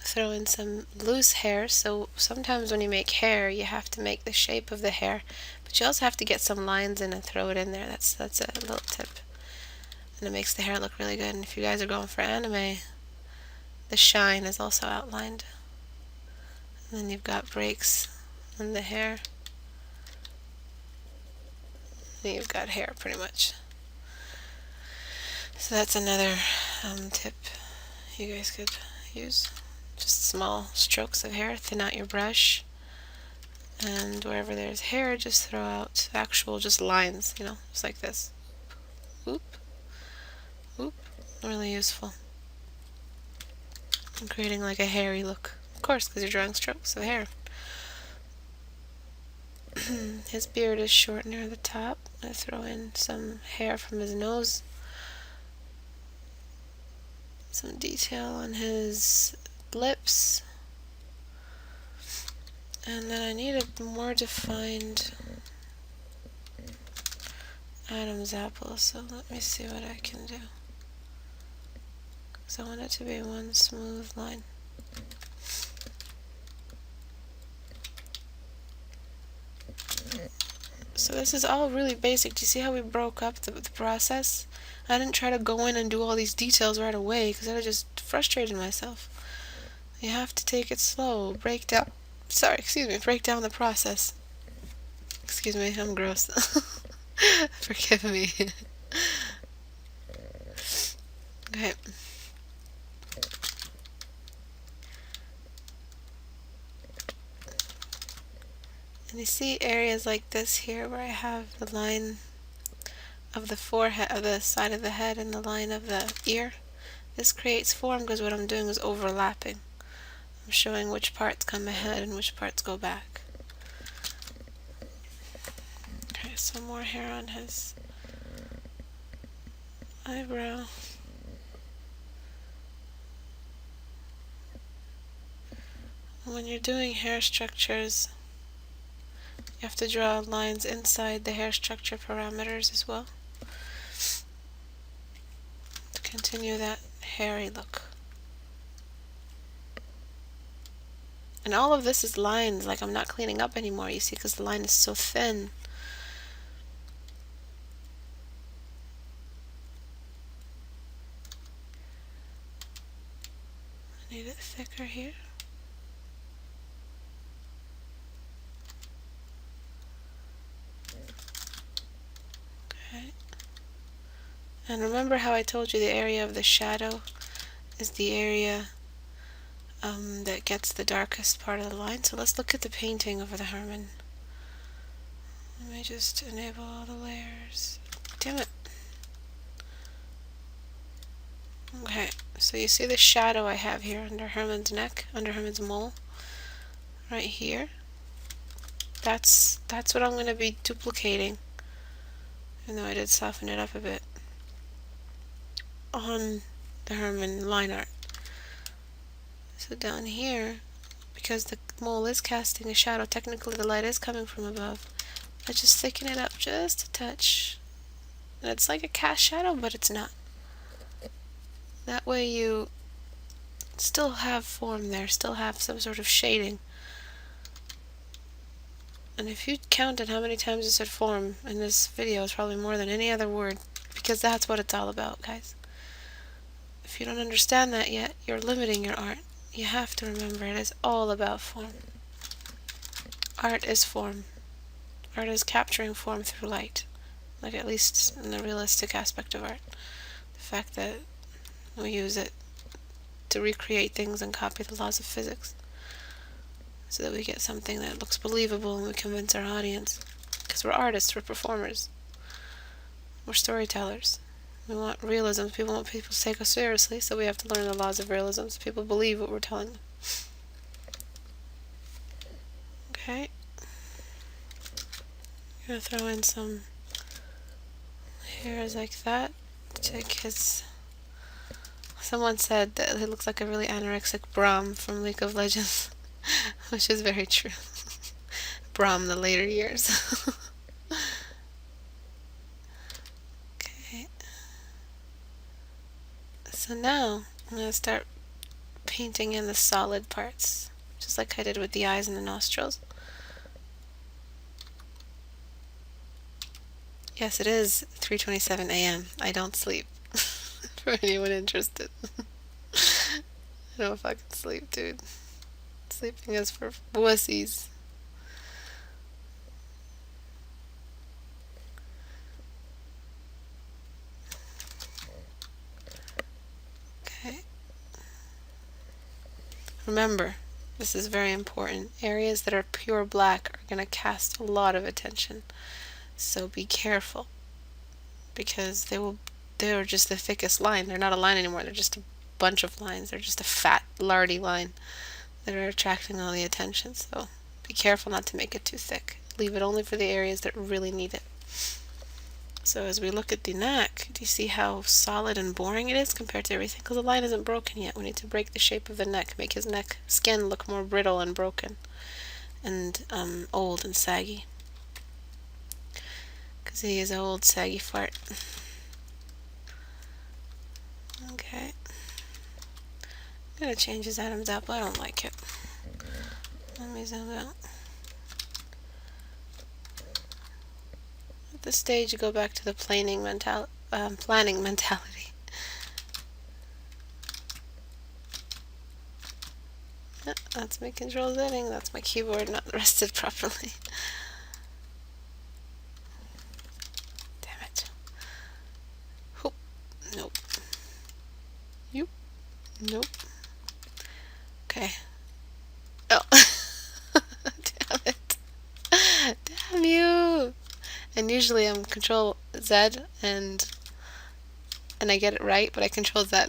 Throw in some loose hair. So sometimes when you make hair, you have to make the shape of the hair, but you also have to get some lines in and throw it in there. That's a little tip, and it makes the hair look really good. And if you guys are going for anime, the shine is also outlined, and then you've got breaks in the hair, and you've got hair pretty much. So that's another tip you guys could use. Just small strokes of hair. Thin out your brush, and wherever there's hair, just throw out actual just lines, just like this. Whoop, whoop. Really useful. And creating like a hairy look, of course, because you're drawing strokes of hair. His beard is short near the top. I throw in some hair from his nose. Some detail on his lips. And then I need a more defined Adam's apple, so let me see what I can do. Because I want it to be one smooth line. So this is all really basic. Do you see how we broke up the process? I didn't try to go in and do all these details right away because I just frustrated myself. You have to take it slow, break down, break down the process. Excuse me, I'm gross. Forgive me. Okay. And you see areas like this here where I have the line of the forehead, of the side of the head, and the line of the ear. This creates form because what I'm doing is overlapping. I'm showing which parts come ahead and which parts go back. Okay, some more hair on his eyebrow. When you're doing hair structures, you have to draw lines inside the hair structure parameters as well to continue that hairy look. And all of this is lines, like I'm not cleaning up anymore, you see, because the line is so thin. I need it thicker here. Okay. And remember how I told you the area of the shadow is the area that gets the darkest part of the line. So let's look at the painting of the Herman. Let me just enable all the layers. Damn it. Okay, so you see the shadow I have here under Herman's neck, under Herman's mole, right here. That's what I'm going to be duplicating, even though I did soften it up a bit, on the Herman line art. So down here, because the mole is casting a shadow, technically the light is coming from above. I just thicken it up just a touch. And it's like a cast shadow, but it's not. That way you still have form there, still have some sort of shading. And if you counted how many times I said form in this video, it's probably more than any other word, because that's what it's all about, guys. If you don't understand that yet, you're limiting your art. You have to remember it is all about form. Art is form. Art is capturing form through light, like at least in the realistic aspect of art. The fact that we use it to recreate things and copy the laws of physics so that we get something that looks believable and we convince our audience. Because we're artists, we're performers, we're storytellers. We want realism. People want people to take us seriously, so we have to learn the laws of realism so people believe what we're telling them. Okay. I'm going to throw in some hairs like that. Take his... Someone said that he looks like a really anorexic Braum from League of Legends, which is very true. Braum the later years. Okay. So now I'm going to start painting in the solid parts, just like I did with the eyes and the nostrils. Yes, it is 3:27 a.m. I don't sleep. For anyone interested. I don't fucking sleep, dude. Sleeping is for wussies. Okay. Remember, this is very important. Areas that are pure black are going to cast a lot of attention. So be careful. Because they're just the thickest line. They're not a line anymore. They're just a bunch of lines. They're just a fat, lardy line that are attracting all the attention. So be careful not to make it too thick. Leave it only for the areas that really need it. So as we look at the neck, do you see how solid and boring it is compared to everything? Because the line isn't broken yet. We need to break the shape of the neck, make his neck skin look more brittle and broken and old and saggy. Because he is an old saggy fart. Okay. I'm going to change his Adam's apple. I don't like it. Let me zoom out. At this stage, you go back to the planing planning mentality. Yeah, that's my control setting. That's my keyboard not rested properly. Damn it. Hoop. Nope. You. Nope. Okay. Oh. Damn it. Damn you. And usually I'm control Z and I get it right, but I control Z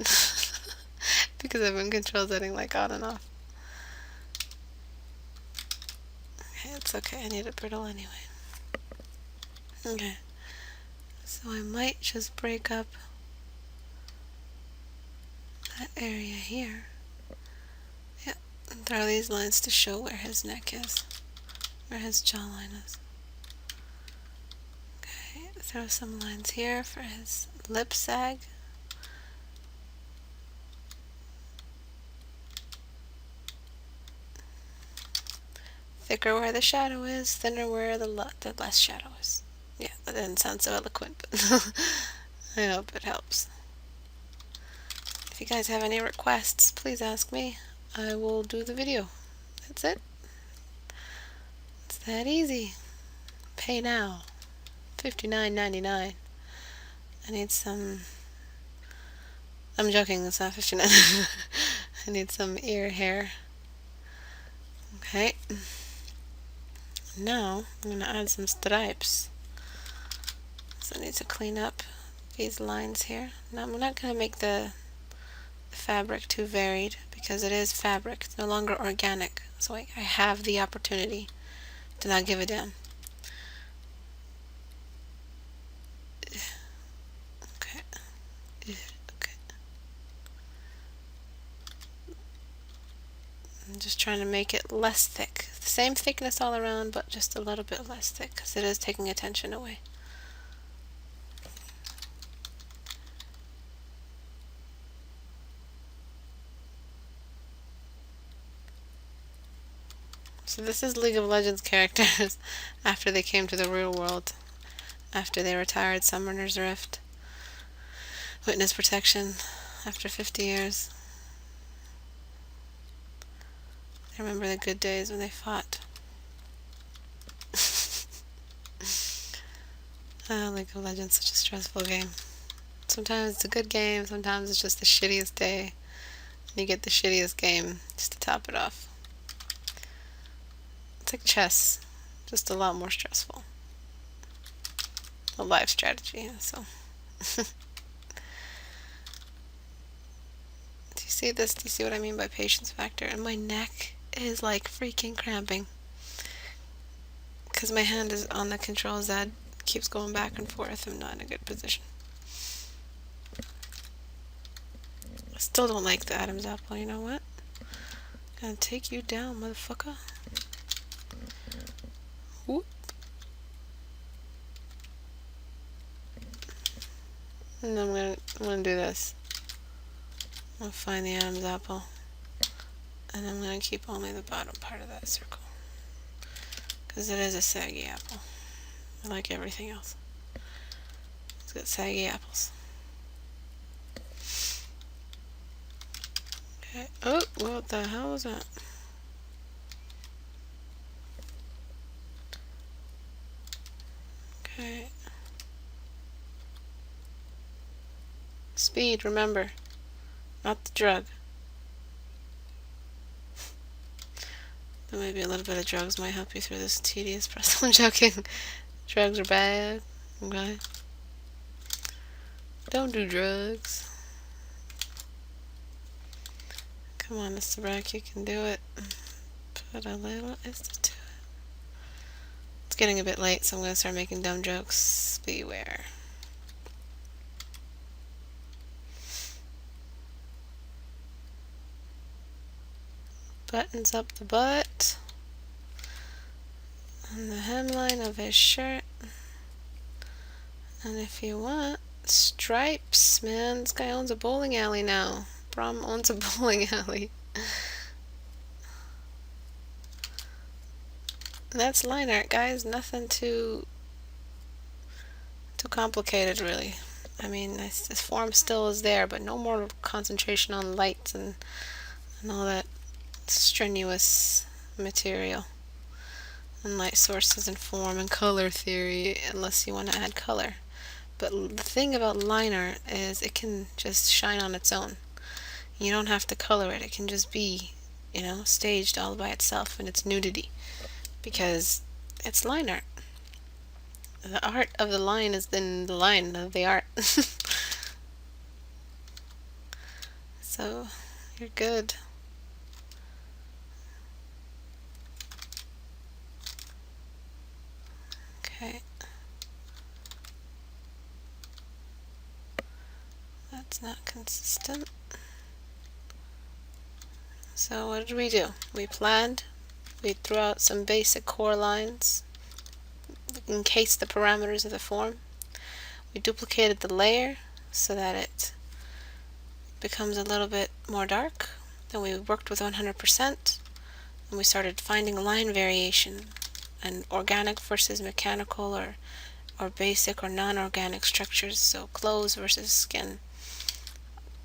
because I've been control Zing like on and off. Okay, it's okay. I need it brittle anyway. Okay. So I might just break up that area here. Yep. And throw these lines to show where his neck is, where his jawline is. Okay, throw some lines here for his lip sag. Thicker where the shadow is, thinner where the less shadow is. Yeah, that didn't sound so eloquent, but I hope it helps. If you guys have any requests, please ask me. I will do the video. That's it. It's that easy. Pay now. $59.99. I need some... I'm joking, it's not $59. I need some ear hair. Okay. Now, I'm going to add some stripes. So I need to clean up these lines here. Now, I'm not going to make the fabric too varied because it is fabric. It's no longer organic. So I have the opportunity to not give a damn. Okay. Okay. I'm just trying to make it less thick. The same thickness all around, but just a little bit less thick because it is taking attention away. So this is League of Legends characters after they came to the real world, after they retired Summoner's Rift, Witness Protection, after 50 years. I remember the good days when they fought. League of Legends, such a stressful game. Sometimes it's a good game, sometimes it's just the shittiest day, and you get the shittiest game just to top it off. It's like chess, just a lot more stressful. A life strategy, so. Do you see this? Do you see what I mean by patience factor? And my neck is like freaking cramping. Because my hand is on the control Z, keeps going back and forth. I'm not in a good position. I still don't like the Adam's apple, you know what? I'm gonna take you down, motherfucker. Whoop. And I'm gonna do this. I'm gonna find the Adam's apple. And I'm gonna keep only the bottom part of that circle. Because it is a saggy apple. I like everything else. It's got saggy apples. Okay. Oh, what the hell was that? Okay. Speed, remember. Not the drug. Then maybe a little bit of drugs might help you through this tedious process. I'm joking. Drugs are bad. Okay. Don't do drugs. Come on, Istebrak, you can do it. Put a little Ista to it. It's getting a bit late, so I'm going to start making dumb jokes. Beware. Buttons up the butt. And the hemline of his shirt. And if you want, stripes, man. This guy owns a bowling alley now. Brom owns a bowling alley. That's line art, guys. Nothing too complicated, really. I mean, this form still is there, but no more concentration on lights and all that strenuous material and light sources and form and color theory, unless you want to add color. But the thing about line art is it can just shine on its own. You don't have to color it. It can just be, staged all by itself in its nudity, because it's line art. The art of the line is in the line of the art. So you're good. Okay. That's not consistent. So what did we do? We planned. We threw out some basic core lines, encased the parameters of the form. We duplicated the layer so that it becomes a little bit more dark. Then we worked with 100%, and we started finding line variation and organic versus mechanical, or basic or non-organic structures, so clothes versus skin.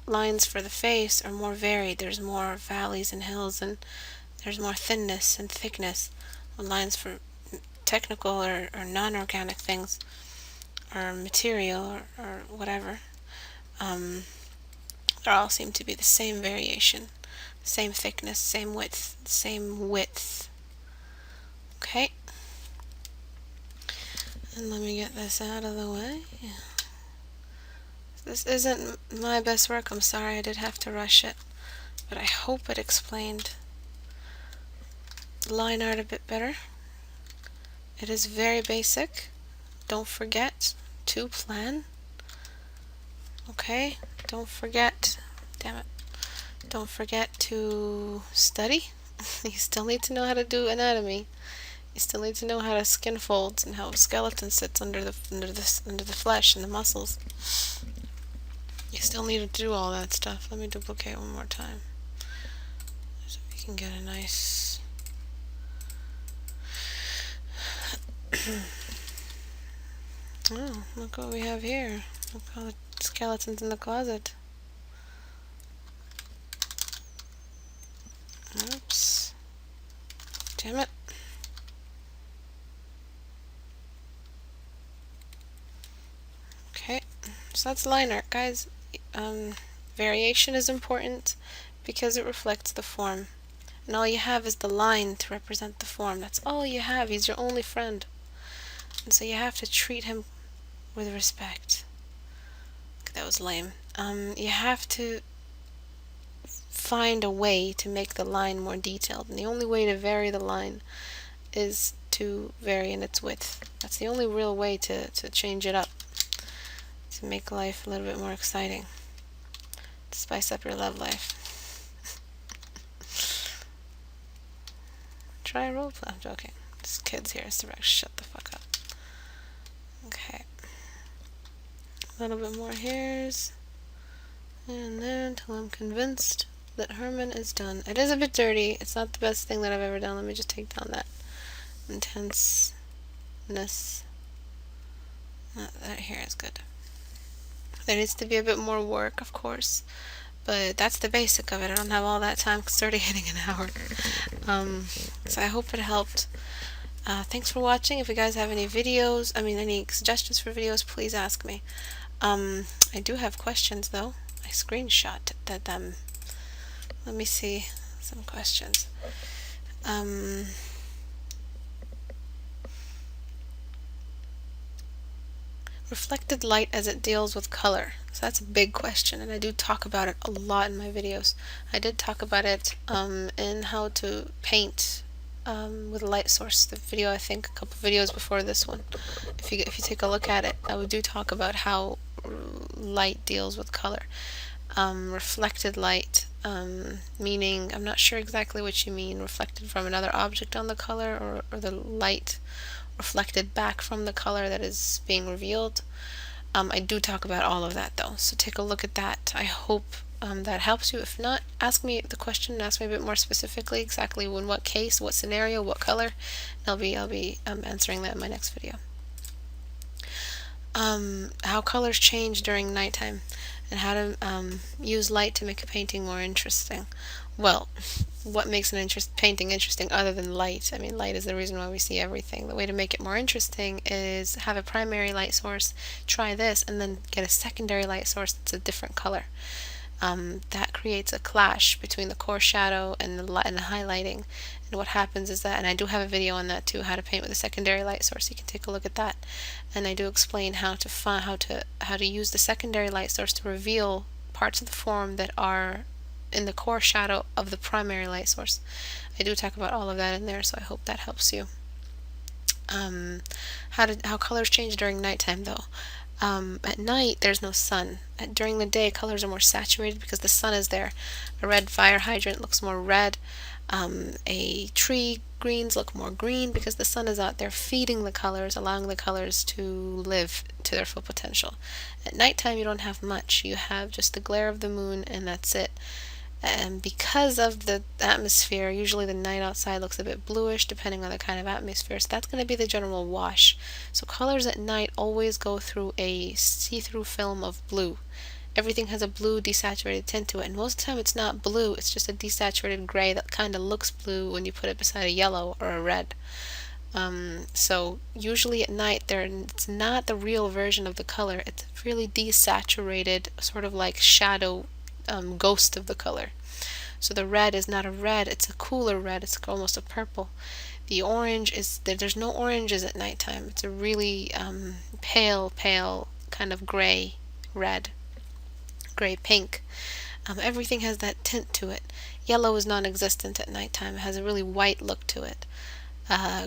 Lines for the face are more varied. There's more valleys and hills, and there's more thinness and thickness. Lines for technical or non-organic things, or material, or whatever, they all seem to be the same variation, same thickness, same width. Okay. And let me get this out of the way. This isn't my best work. I'm sorry, I did have to rush it, but I hope it explained line art a bit better. It is very basic. Don't forget to plan. Okay? Don't forget, damn it, don't forget to study. You still need to know how to do anatomy. You still need to know how to skin folds and how a skeleton sits under the flesh and the muscles. You still need to do all that stuff. Let me duplicate one more time so we can get a nice oh, look what we have here. Look all the skeletons in the closet. Oops. Damn it. Okay, so that's line art, guys. Variation is important because it reflects the form. And all you have is the line to represent the form. That's all you have. He's your only friend. And so you have to treat him with respect. That was lame. You have to find a way to make the line more detailed. And the only way to vary the line is to vary in its width. That's the only real way to change it up, to make life a little bit more exciting, to spice up your love life. Try a roleplay. I'm joking. This kid's here. Istebrak, shut the fuck up. Okay. A little bit more hairs. And then until I'm convinced that Herman is done. It is a bit dirty. It's not the best thing that I've ever done. Let me just take down that intenseness. That hair is good. There needs to be a bit more work, of course, but that's the basic of it. I don't have all that time because it's already hitting an hour. So I hope it helped. Thanks for watching. If you guys have any videos, any suggestions for videos, please ask me. I do have questions though. I screenshot them. Let me see some questions. Reflected light as it deals with color. So that's a big question, and I do talk about it a lot in my videos. I did talk about it in how to paint with a light source. The video, I think, a couple videos before this one. If you take a look at it, I do talk about how light deals with color. Reflected light, meaning, I'm not sure exactly what you mean, reflected from another object on the color, or the light reflected back from the color that is being revealed. I do talk about all of that though, so take a look at that. I hope that helps you. If not, ask me the question, ask me a bit more specifically, exactly in what case, what scenario, what color, and I'll be answering that in my next video. How colors change during nighttime, and how to use light to make a painting more interesting. Well, what makes an painting interesting other than light? I mean, light is the reason why we see everything. The way to make it more interesting is have a primary light source, try this, and then get a secondary light source that's a different color. That creates a clash between the core shadow and the highlighting. And what happens is that, and I do have a video on that too, how to paint with a secondary light source. You can take a look at that. And I do explain how to use the secondary light source to reveal parts of the form that are in the core shadow of the primary light source. I do talk about all of that in there, so I hope that helps you. How colors change during nighttime though. At night, there's no sun. During the day, colors are more saturated because the sun is there. A red fire hydrant looks more red. A tree greens look more green because the sun is out there feeding the colors, allowing the colors to live to their full potential. At nighttime, you don't have much. You have just the glare of the moon, and that's it. And because of the atmosphere, usually the night outside looks a bit bluish depending on the kind of atmosphere, so that's going to be the general wash. So colors at night always go through a see-through film of blue. Everything has a blue desaturated tint to it, and most of the time it's not blue, it's just a desaturated gray that kind of looks blue when you put it beside a yellow or a red. So usually at night it's not the real version of the color, it's really desaturated, sort of like shadow ghost of the color. So the red is not a red, it's a cooler red, it's almost a purple. The orange there's no oranges at nighttime. It's a really pale kind of gray red, gray pink. Everything has that tint to it. Yellow is non-existent at nighttime. It has a really white look to it.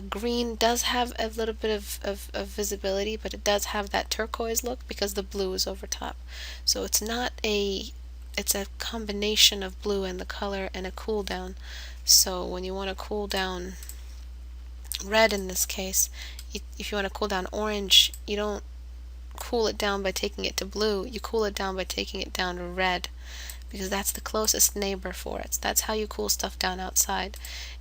Green does have a little bit of visibility, but it does have that turquoise look because the blue is over top. So it's a combination of blue and the color and a cool down. So when you want to cool down red in this case, if you want to cool down orange, you don't cool it down by taking it to blue, you cool it down by taking it down to red, because that's the closest neighbor for it. So that's how you cool stuff down outside.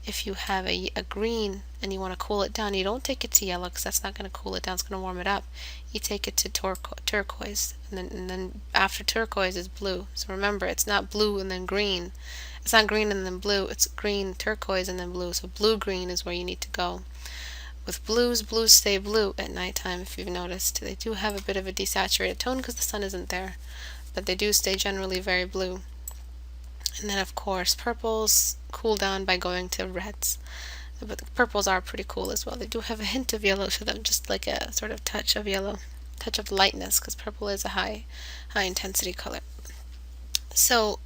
If you have a green and you want to cool it down, you don't take it to yellow because that's not going to cool it down, it's going to warm it up. You take it to turquoise, and then after turquoise is blue. So remember, it's not blue and then green. It's not green and then blue, it's green, turquoise, and then blue. So blue-green is where you need to go. With blues stay blue at nighttime, if you've noticed. They do have a bit of a desaturated tone because the sun isn't there, but they do stay generally very blue. And then of course purples cool down by going to reds, but the purples are pretty cool as well. They do have a hint of yellow to them, just like a sort of touch of yellow, touch of lightness, because purple is a high intensity color. So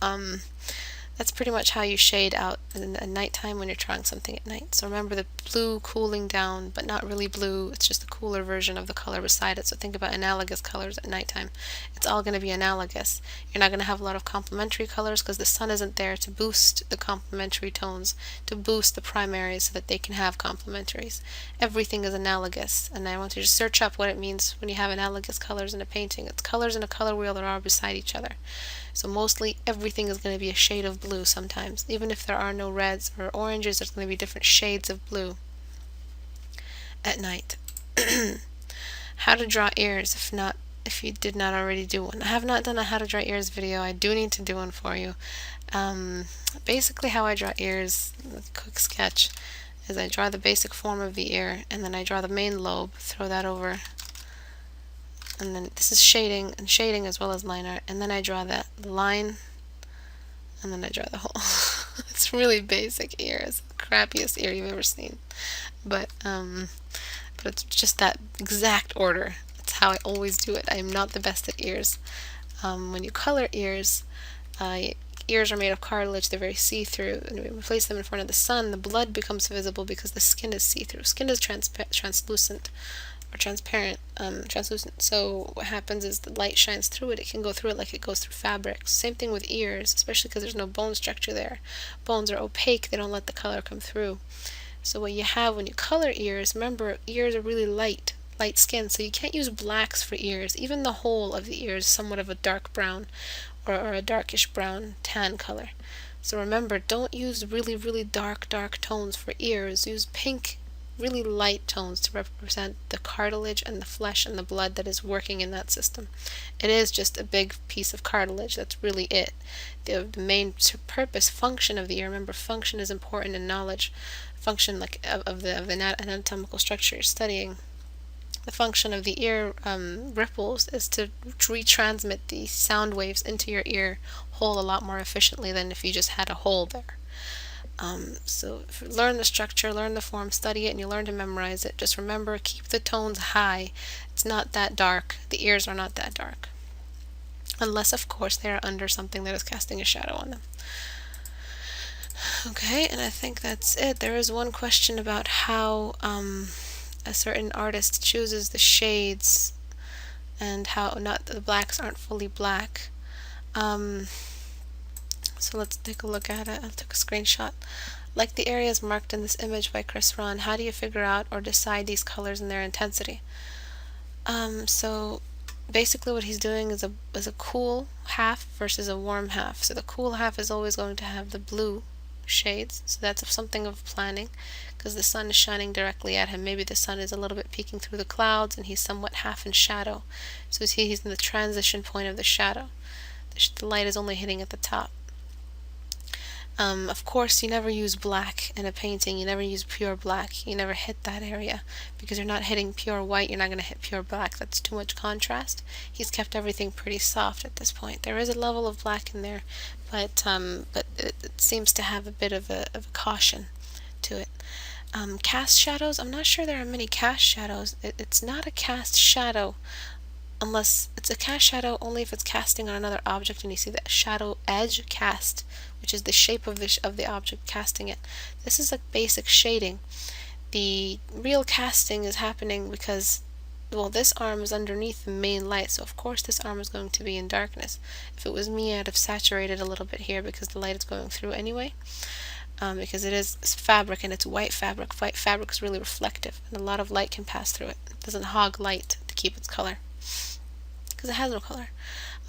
that's pretty much how you shade out in the nighttime when you're drawing something at night. So remember the blue cooling down, but not really blue. It's just a cooler version of the color beside it. So think about analogous colors at nighttime. It's all going to be analogous. You're not going to have a lot of complementary colors because the sun isn't there to boost the complementary tones, to boost the primaries so that they can have complementaries. Everything is analogous, and I want you to search up what it means when you have analogous colors in a painting. It's colors in a color wheel that are beside each other. So mostly everything is going to be a shade of blue sometimes. Even if there are no reds or oranges, there's going to be different shades of blue at night. How to draw ears, if you did not already do one. I have not done a how to draw ears video. I do need to do one for you. Basically how I draw ears, a quick sketch, is I draw the basic form of the ear, and then I draw the main lobe, throw that over, and then this is shading as well as line art, and then I draw that line, and then I draw the hole. It's really basic ear. It's the crappiest ear you've ever seen, but it's just that exact order. That's how I always do it. I am not the best at ears. When you color ears, ears are made of cartilage. They're very see-through, and when we place them in front of the sun, the blood becomes visible because the skin is see-through. Skin is translucent or transparent, translucent. So what happens is the light shines through it. It can go through it like it goes through fabric. Same thing with ears, especially because there's no bone structure there. Bones are opaque. They don't let the color come through. So what you have when you color ears, remember, ears are really light skin, so you can't use blacks for ears. Even the whole of the ear is somewhat of a dark brown or a darkish brown tan color. So remember, don't use really dark tones for ears. Use pink really light tones to represent the cartilage and the flesh and the blood that is working in that system. It is just a big piece of cartilage. That's really it. The main purpose, function of the ear. Remember, function is important in knowledge. Function, like of the anatomical structure you're studying. The function of the ear ripples is to retransmit the sound waves into your ear hole a lot more efficiently than if you just had a hole there. So if you learn the structure, learn the form, study it, and you learn to memorize it, just remember, keep the tones high. It's not that dark. The ears are not that dark. Unless, of course, they are under something that is casting a shadow on them. Okay, and I think that's it. There is one question about how a certain artist chooses the shades and how not the blacks aren't fully black. So let's take a look at it. I took a screenshot. Like the areas marked in this image by Chris Ron, how do you figure out or decide these colors and their intensity? So basically what he's doing is a cool half versus a warm half. So the cool half is always going to have the blue shades. So that's something of planning because the sun is shining directly at him. Maybe the sun is a little bit peeking through the clouds and he's somewhat half in shadow. So he's in the transition point of the shadow. The light is only hitting at the top. Of course, you never use black in a painting. You never use pure black. You never hit that area because you're not hitting pure white. You're not going to hit pure black. That's too much contrast. He's kept everything pretty soft at this point. There is a level of black in there, but it seems to have a bit of a caution to it. Cast shadows. I'm not sure there are many cast shadows. It's not a cast shadow unless it's a cast shadow only if it's casting on another object and you see that shadow edge cast, which is the shape of the object casting it. This is a basic shading. The real casting is happening because, well, this arm is underneath the main light, so of course this arm is going to be in darkness. If it was me, I'd have saturated a little bit here because the light is going through anyway. Because it is fabric and it's white fabric. White fabric is really reflective and a lot of light can pass through it. It doesn't hog light to keep its color because it has no color.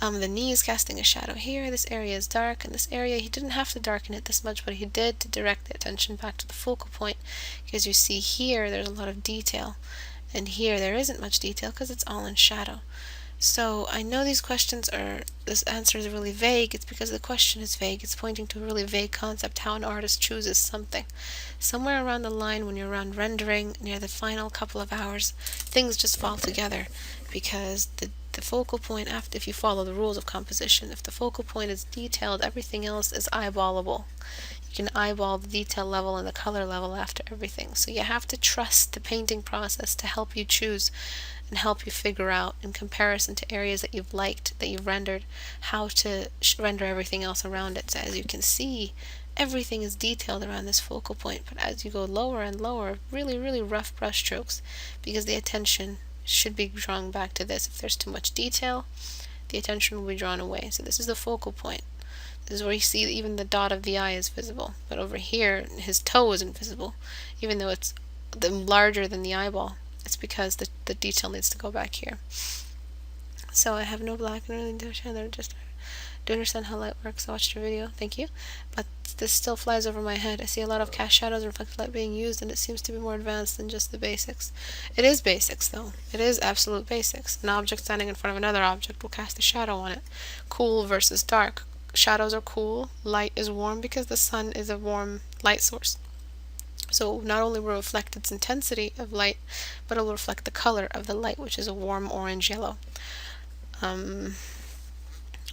The knee is casting a shadow here. This area is dark, and this area he didn't have to darken it this much, but he did to direct the attention back to the focal point, because you see here there's a lot of detail, and here there isn't much detail because it's all in shadow. So I know this answer is really vague. It's because the question is vague. It's pointing to a really vague concept, how an artist chooses something. Somewhere around the line when you're around rendering, near the final couple of hours, things just fall together because the focal point, after, if you follow the rules of composition, if the focal point is detailed, everything else is eyeballable. You can eyeball the detail level and the color level after everything. So you have to trust the painting process to help you choose and help you figure out, in comparison to areas that you've liked, that you've rendered, how to render everything else around it. So as you can see, everything is detailed around this focal point, but as you go lower and lower, really, really rough brush strokes, because the attention should be drawn back to this. If there's too much detail, the attention will be drawn away. So this is the focal point. This is where you see even the dot of the eye is visible, but over here his toe isn't visible, even though it's larger than the eyeball. It's because the detail needs to go back here. So I have no black and really do understand how light works. I watched your video, thank you. But this still flies over my head. I see a lot of cast shadows and reflected light being used, and it seems to be more advanced than just the basics. It is basics, though. It is absolute basics. An object standing in front of another object will cast a shadow on it. Cool versus dark. Shadows are cool, light is warm because the sun is a warm light source. So not only will reflect its intensity of light, but it will reflect the color of the light, which is a warm orange-yellow. When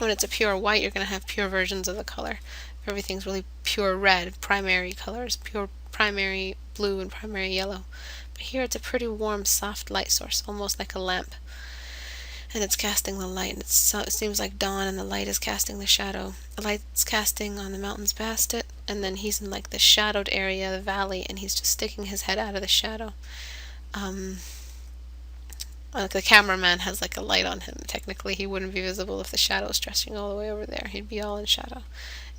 it's a pure white, you're going to have pure versions of the color. If everything's really pure red, primary colors, pure primary blue and primary yellow. But here it's a pretty warm, soft light source, almost like a lamp. And it's casting the light, and it seems like dawn, and the light is casting the shadow. The light's casting on the mountains past it, and then he's in like the shadowed area, the valley, and he's just sticking his head out of the shadow. Like the cameraman has like a light on him. Technically, he wouldn't be visible if the shadow was stretching all the way over there. He'd be all in shadow.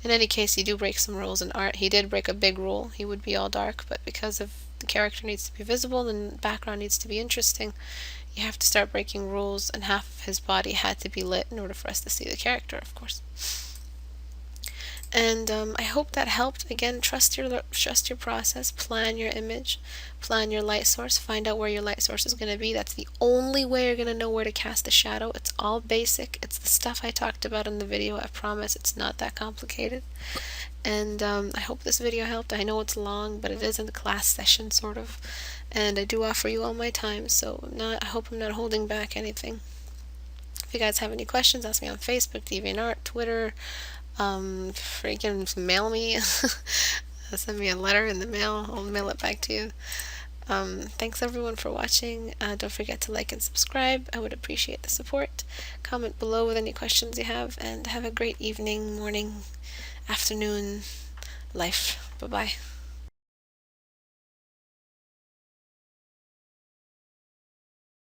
In any case, you do break some rules in art. He did break a big rule. He would be all dark, but because of the character needs to be visible and the background needs to be interesting, you have to start breaking rules, and half of his body had to be lit in order for us to see the character, of course. And I hope that helped. Again, trust your process, plan your image, plan your light source, find out where your light source is going to be. That's the only way you're going to know where to cast the shadow. It's all basic. It's the stuff I talked about in the video. I promise it's not that complicated. And I hope this video helped. I know it's long, but it is a class session sort of, and I do offer you all my time, so I hope I'm not holding back anything. If you guys have any questions, ask me on Facebook, DeviantArt, Twitter, freaking mail me. Send me a letter in the mail. I'll mail it back to you. Thanks everyone for watching. Don't forget to like and subscribe. I would appreciate the support. Comment below with any questions you have, and have a great evening, morning, afternoon, life. Bye-bye.